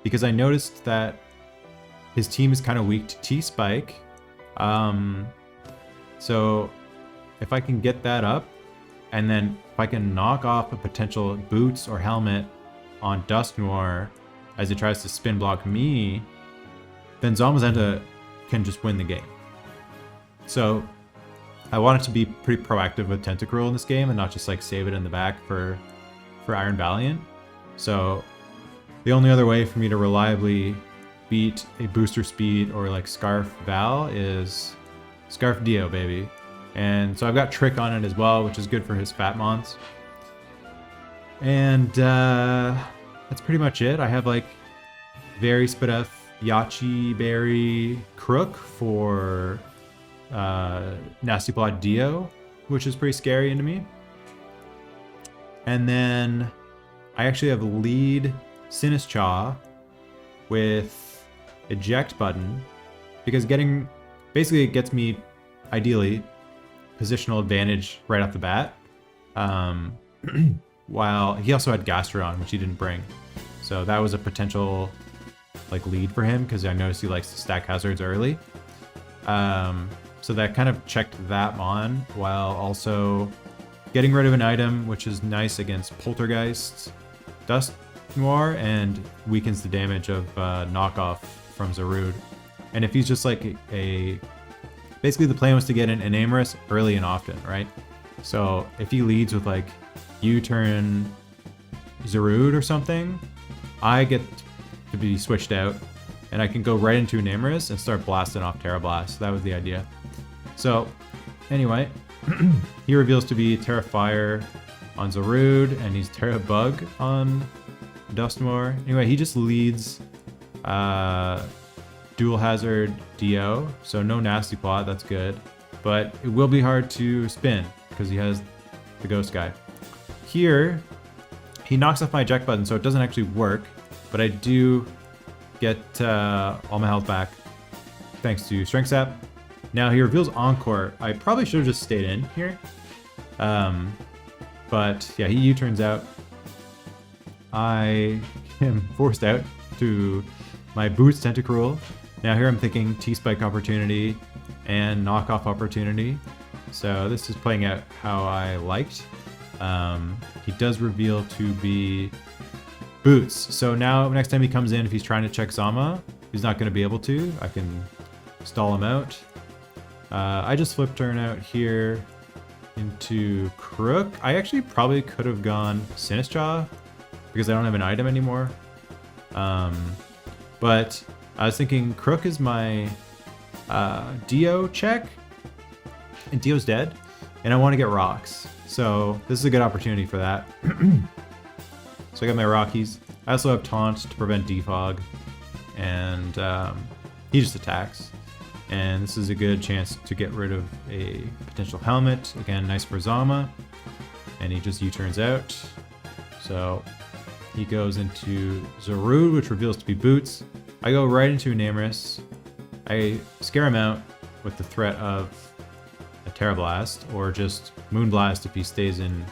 Because I noticed that his team is kind of weak to T-Spike. So if I can get that up, and then if I can knock off a potential Boots or Helmet on Dusk Noir as it tries to spin block me, then Zamazenta can just win the game. So I wanted to be pretty proactive with Tentacruel in this game and not just like save it in the back for Iron Valiant. So the only other way for me to reliably beat a booster speed or like Scarf Val is Scarf Dio, baby. And so I've got Trick on it as well, which is good for his Fat Mons. And that's pretty much it. I have like very Spadef, Yachi Berry, Crook for Nasty Plot Dio, which is pretty scary into me. And then I actually have lead Sinistcha with eject button, because basically it gets me, ideally, positional advantage right off the bat. While he also had Gastrodon, which he didn't bring. So that was a potential like lead for him, because I noticed he likes to stack hazards early. So that kind of checked that on, while also getting rid of an item, which is nice against Poltergeist, Dust Noir, and weakens the damage of knockoff from Zarude. And if he's just like basically the plan was to get an Enamorus early and often, right? So if he leads with like U-turn Zarude or something, I get to be switched out, and I can go right into Enamorus and start blasting off Terra Blast. That was the idea. So anyway, he reveals to be Terra Fire on Zarude, and he's Terra Bug on Dusknoir. Anyway, he just leads Dual Hazard Dio, so no Nasty Plot, that's good. But it will be hard to spin, because he has the Ghost Guy. Here, he knocks off my eject button, so it doesn't actually work, but I do get all my health back thanks to Strength Sap. Now he reveals Encore. I probably should have just stayed in here. But yeah, he U-turns out. I am forced out to my Boots Tentacruel. Now here I'm thinking T-Spike opportunity and knockoff opportunity. So this is playing out how I liked. He does reveal to be Boots. So now next time he comes in, if he's trying to check Zama, he's not going to be able to. I can stall him out. I just flip turn out here into Crook. I actually probably could have gone Sinistcha because I don't have an item anymore. But I was thinking Crook is my Dio check, and Dio's dead, and I want to get rocks. So this is a good opportunity for that. So I got my Rockies. I also have Taunt to prevent Defog, and he just attacks. And this is a good chance to get rid of a potential helmet. Again, nice for Zama. And he just U-turns out. So he goes into Zarude, which reveals to be Boots. I go right into Enamorus. I scare him out with the threat of a Terra Blast, or just Moonblast if he stays in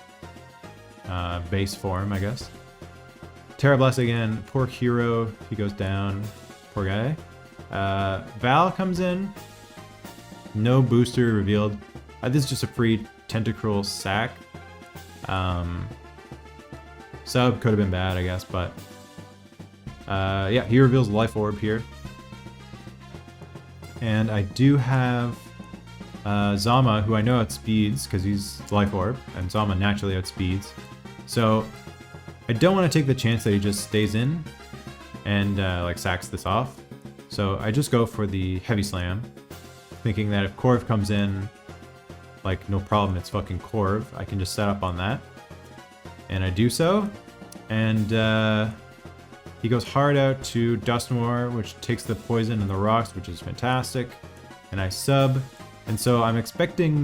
base form, I guess. Terra Blast again. Poor hero. He goes down. Poor guy. Val comes in. No booster revealed. This is just a free Tentacruel sack. Sub could have been bad, I guess, but yeah, he reveals Life Orb here. And I do have Zama, who I know outspeeds because he's Life Orb, and Zama naturally outspeeds. So I don't want to take the chance that he just stays in and like sacks this off. So I just go for the Heavy Slam, thinking that if Corv comes in, like no problem, it's fucking Corv. I can just set up on that. And I do so. And he goes hard out to Dusknoir, which takes the poison and the rocks, which is fantastic. And I sub. And so I'm expecting,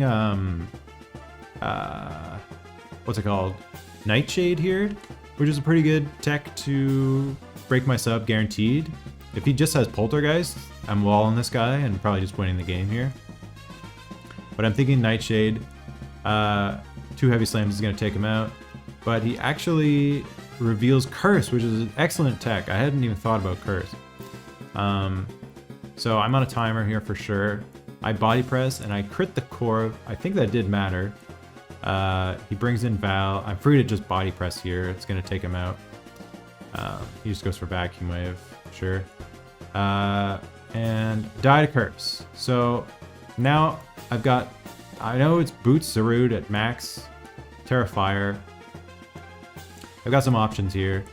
what's it called? Nightshade here, which is a pretty good tech to break my sub guaranteed. If he just has Poltergeist, I'm walling this guy and probably just winning the game here. But I'm thinking Nightshade. 2 Heavy Slams is going to take him out. But he actually reveals Curse, which is an excellent tech. I hadn't even thought about Curse. So I'm on a timer here for sure. I body press and I crit the Corv. I think that did matter. He brings in Val. I'm free to just body press here. It's going to take him out. He just goes for Vacuum Wave. Sure. And die to Curse. So now I've got, I know it's Boots Zarude at max, Terra Fire. I've got some options here.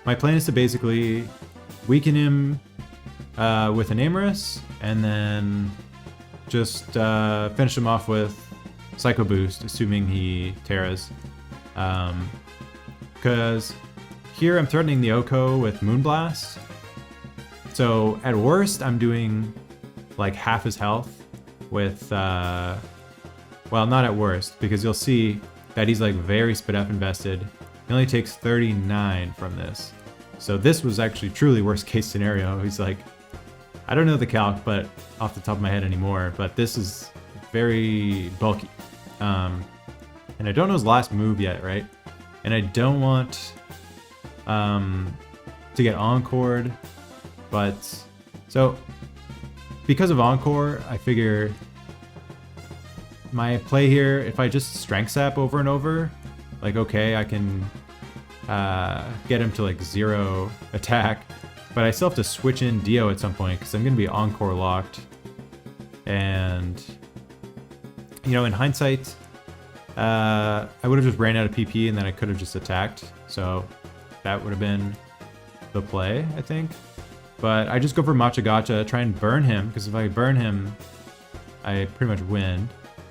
My plan is to basically weaken him with an Enamorus, and then just finish him off with Psycho Boost, assuming he Terras. Because here I'm threatening the Oko with Moonblast. So at worst, I'm doing like half his health with, well, not at worst, because you'll see that he's like very Spidef invested. He only takes 39 from this. So this was actually truly worst case scenario. He's like, I don't know the calc, but off the top of my head anymore, but this is very bulky. And I don't know his last move yet, right? And I don't want to get encored, but so because of encore, I figure my play here, if I just strength sap over and over, like, okay, I can get him to like 0 attack, but I still have to switch in Dio at some point because I'm going to be encore locked. And, you know, in hindsight, I would have just ran out of PP and then I could have just attacked. So that would have been the play, I think. But I just go for Matcha Gotcha, try and burn him, because if I burn him, I pretty much win.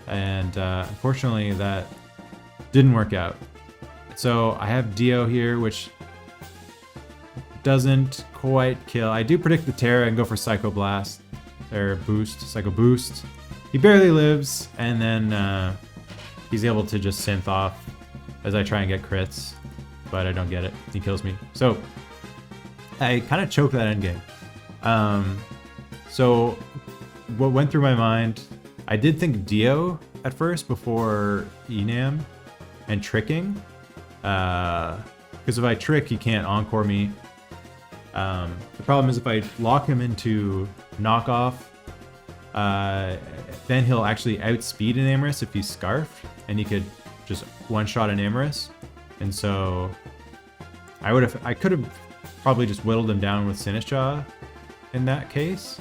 And unfortunately, that didn't work out. So I have Dio here, which doesn't quite kill. I do predict the Terra and go for Psycho Blast, or Boost, Psycho Boost. He barely lives, and then he's able to just synth off as I try and get crits, but I don't get it. He kills me. So I kind of choke that endgame. So what went through my mind, I did think Dio at first before Enam and tricking. Because if I trick, he can't encore me. The problem is if I lock him into knockoff, then he'll actually outspeed an Amorous if he's scarfed, and he could just one-shot an Amorous. And so I could have probably just whittled him down with Sinistcha in that case.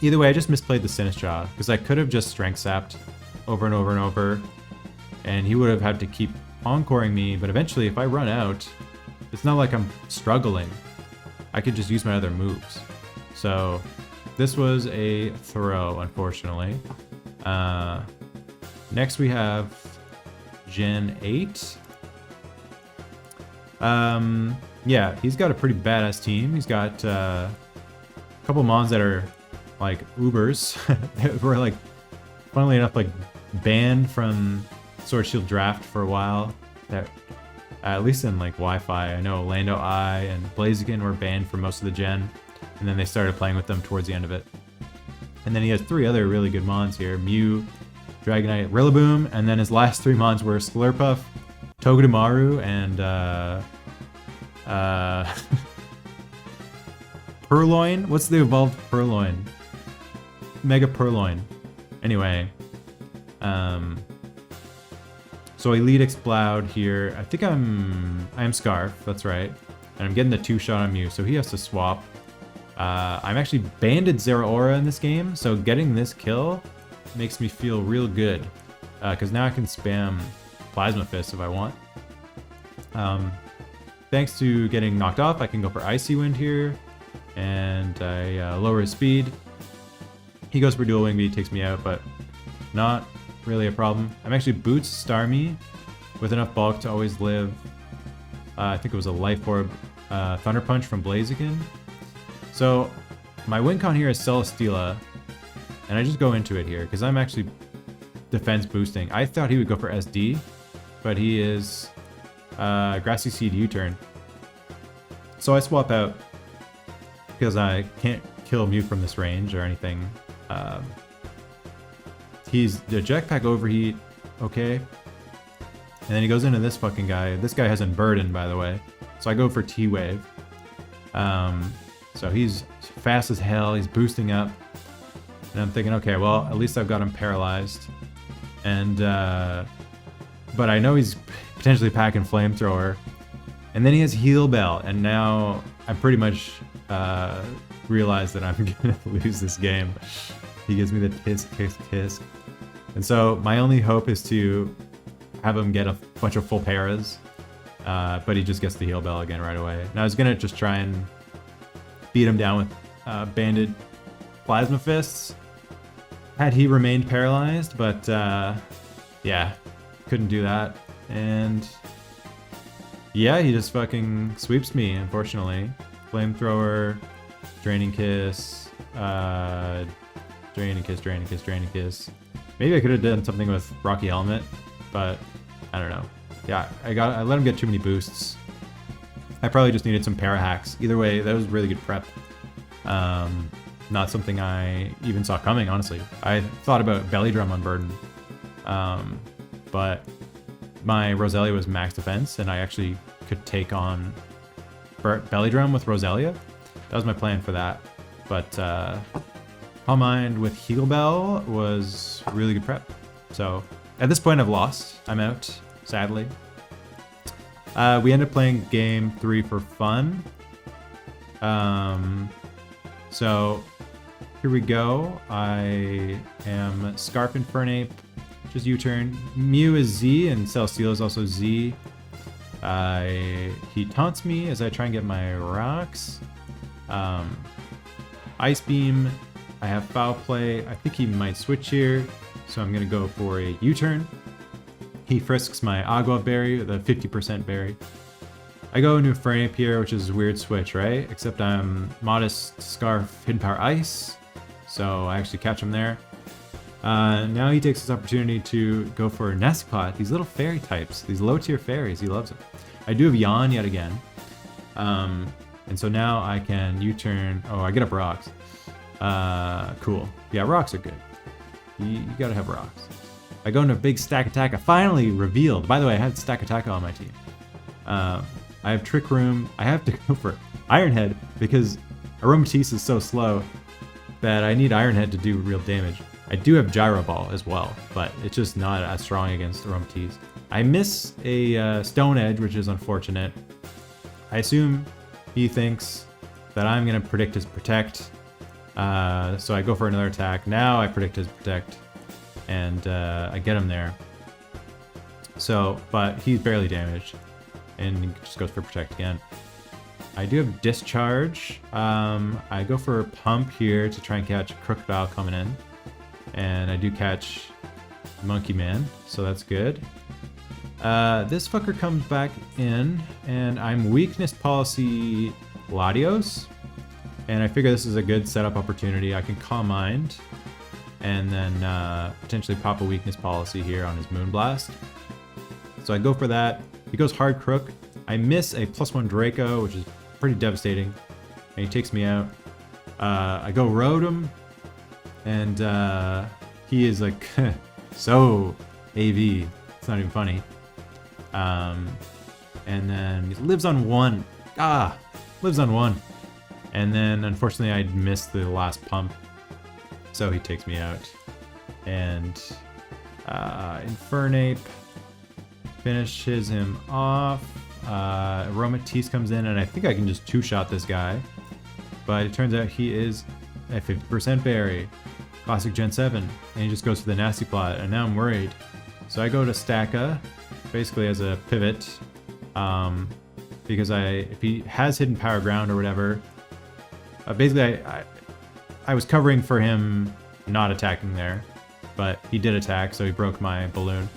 Either way, I just misplayed the Sinistcha because I could have just strength sapped over and over and over, and he would have had to keep encoring me. But eventually, if I run out, it's not like I'm struggling. I could just use my other moves. So this was a throw, unfortunately. Next we have Gen 8. Yeah, he's got a pretty badass team. He's got a couple mons that are like Ubers that were like, funnily enough, like banned from Sword Shield Draft for a while. That at least in like Wi-Fi, I know Lando Eye and Blaziken were banned for most of the gen, and then they started playing with them towards the end of it. And then he has 3 other really good mons here: Mew, Dragonite, Rillaboom, and then his last 3 mons were Slurpuff, Togedemaru, and Purloin? What's the evolved Purloin? Mega Purloin. Anyway, so Elite Exploud here. I think I am Scarf, that's right. And I'm getting the 2-shot on Mew, so he has to swap. I'm actually banded Zeraora in this game, so getting this kill makes me feel real good. Because now I can spam Plasma Fist if I want. Thanks to getting knocked off, I can go for Icy Wind here, and I lower his speed. He goes for Dual Wing Beat, takes me out, but not really a problem. I'm actually Boots Starmie with enough bulk to always live. I think it was a Life Orb Thunder Punch from Blaziken. So my win con here is Celesteela, and I just go into it here because I'm actually defense boosting. I thought he would go for SD, but he is Grassy Seed U-turn. So I swap out because I can't kill Mew from this range or anything. He's the Jetpack Overheat, okay. And then he goes into this fucking guy. This guy has Unburden, by the way. So I go for T-Wave. So he's fast as hell, he's boosting up. And I'm thinking, okay, well, at least I've got him paralyzed. And, but I know he's potentially packing Flamethrower. And then he has Heal Bell, and now I'm pretty much realized that I'm gonna lose this game. He gives me the tisk, tisk, tisk. And so my only hope is to have him get a bunch of full paras, but he just gets the Heal Bell again right away. Now I was gonna just try and beat him down with banded Plasma Fists had he remained paralyzed, but yeah, couldn't do that. And yeah, he just fucking sweeps me, unfortunately. Flamethrower, Draining Kiss, Draining Kiss, Draining Kiss, Draining Kiss. Maybe I could have done something with Rocky Helmet, but I don't know. Yeah, I let him get too many boosts. I probably just needed some para hacks. Either way, that was really good prep. Not something I even saw coming, honestly. I thought about belly drum on Burden, but my Roselia was max defense, and I actually could take on belly drum with Roselia. That was my plan for that. But Calm Mind with Heal Bell was really good prep. So at this point, I've lost. I'm out, sadly. We ended up playing game 3 for fun. So here we go. I am Scarf Infernape, just U-turn. Mew is Z and Celesteela is also Z. He taunts me as I try and get my rocks. Ice Beam, I have Foul Play. I think he might switch here, so I'm gonna go for a U-turn. He frisks my Agua Berry, the 50% berry. I go into Infernape here, which is a weird switch, right? Except I'm Modest, Scarf, Hidden Power Ice, so I actually catch him there. Now he takes this opportunity to go for a Nasty Plot. These little fairy types, these low tier fairies, he loves them. I do have Yawn yet again. And so now I can U-turn. Oh, I get up rocks. Cool. Yeah, rocks are good. You gotta have rocks. I go into a big Stack Attack. I finally revealed. By the way, I had Stack Attack on my team. I have Trick Room. I have to go for Iron Head because Aromatisse is so slow that I need Iron Head to do real damage. I do have Gyro Ball as well, but it's just not as strong against Aromatisse. I miss a Stone Edge, which is unfortunate. I assume he thinks that I'm going to predict his Protect. So I go for another attack. Now I predict his Protect, and I get him there. So, but he's barely damaged, and he just goes for Protect again. I do have Discharge. I go for a Pump here to try and catch Crocodile coming in, and I do catch Monkey Man, so that's good. This fucker comes back in, and I'm Weakness Policy Latios, and I figure this is a good setup opportunity. I can Calm Mind, and then potentially pop a Weakness Policy here on his Moonblast. So I go for that. He goes Hard Crook. I miss a +1 Draco, which is pretty devastating, and he takes me out. I go Rotom, and he is like so AV. It's not even funny. And then he lives on 1. Lives on 1. And then unfortunately I missed the last pump, so he takes me out. And Infernape finishes him off. Aromatisse comes in, and I think I can just 2-shot this guy. But it turns out he is a 50% berry. Classic Gen 7. And he just goes for the Nasty Plot, and now I'm worried. So I go to Stacka, basically as a pivot. Because if he has Hidden Power Ground or whatever, basically I was covering for him not attacking there. But he did attack, so he broke my balloon.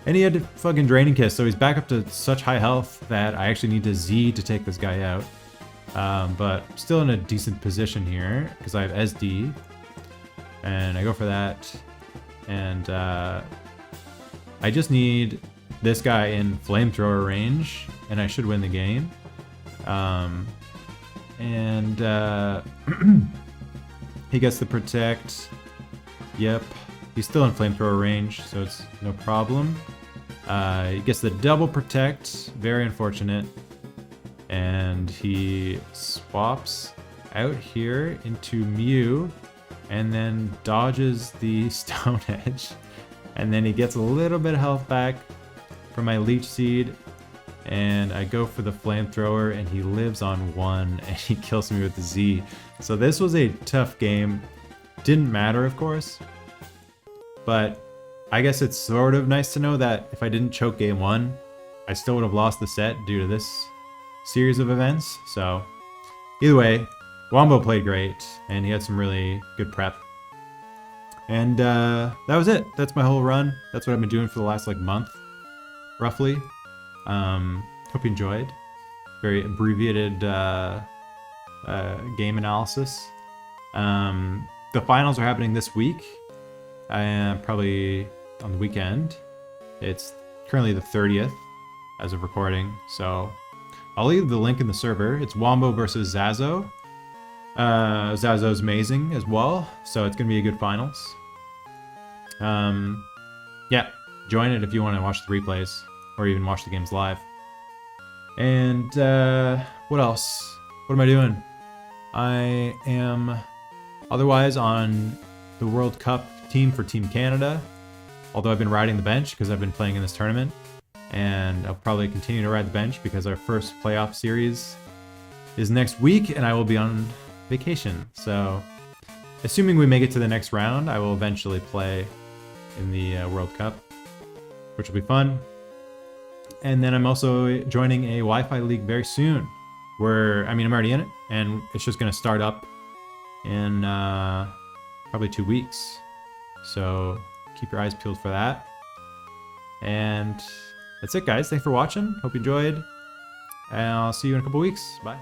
And he had to fucking Draining Kiss, so he's back up to such high health that I actually need to Z to take this guy out. But still in a decent position here, because I have SD. And I go for that. And I just need this guy in Flamethrower range, and I should win the game. He gets the Protect. Yep. He's still in Flamethrower range, so it's no problem. He gets the double Protect, very unfortunate. And he swaps out here into Mew, and then dodges the Stone Edge. And then he gets a little bit of health back from my Leech Seed. And I go for the Flamethrower, and he lives on 1, and he kills me with the Z. So this was a tough game. Didn't matter, of course. But I guess it's sort of nice to know that if I didn't choke game 1, I still would have lost the set due to this series of events. So either way, Wombo played great, and he had some really good prep. And that was it. That's my whole run. That's what I've been doing for the last month, roughly. Hope you enjoyed. Very abbreviated game analysis. The finals are happening this week. Probably on the weekend. It's currently the 30th as of recording, so I'll leave the link in the server. It's Wombo versus Zazo. Zazo's amazing as well, so it's gonna be a good finals. Yeah, join it if you want to watch the replays or even watch the games live. And what else? What am I doing? I am otherwise on the World Cup team for Team Canada, although I've been riding the bench because I've been playing in this tournament, and I'll probably continue to ride the bench because our first playoff series is next week and I will be on vacation. So assuming we make it to the next round, I will eventually play in the World Cup, which will be fun. And then I'm also joining a Wi-Fi league very soon, where, I mean, I'm already in it, and it's just going to start up in probably 2 weeks. So keep your eyes peeled for that. And that's it, guys. Thanks for watching. Hope you enjoyed. And I'll see you in a couple weeks. Bye.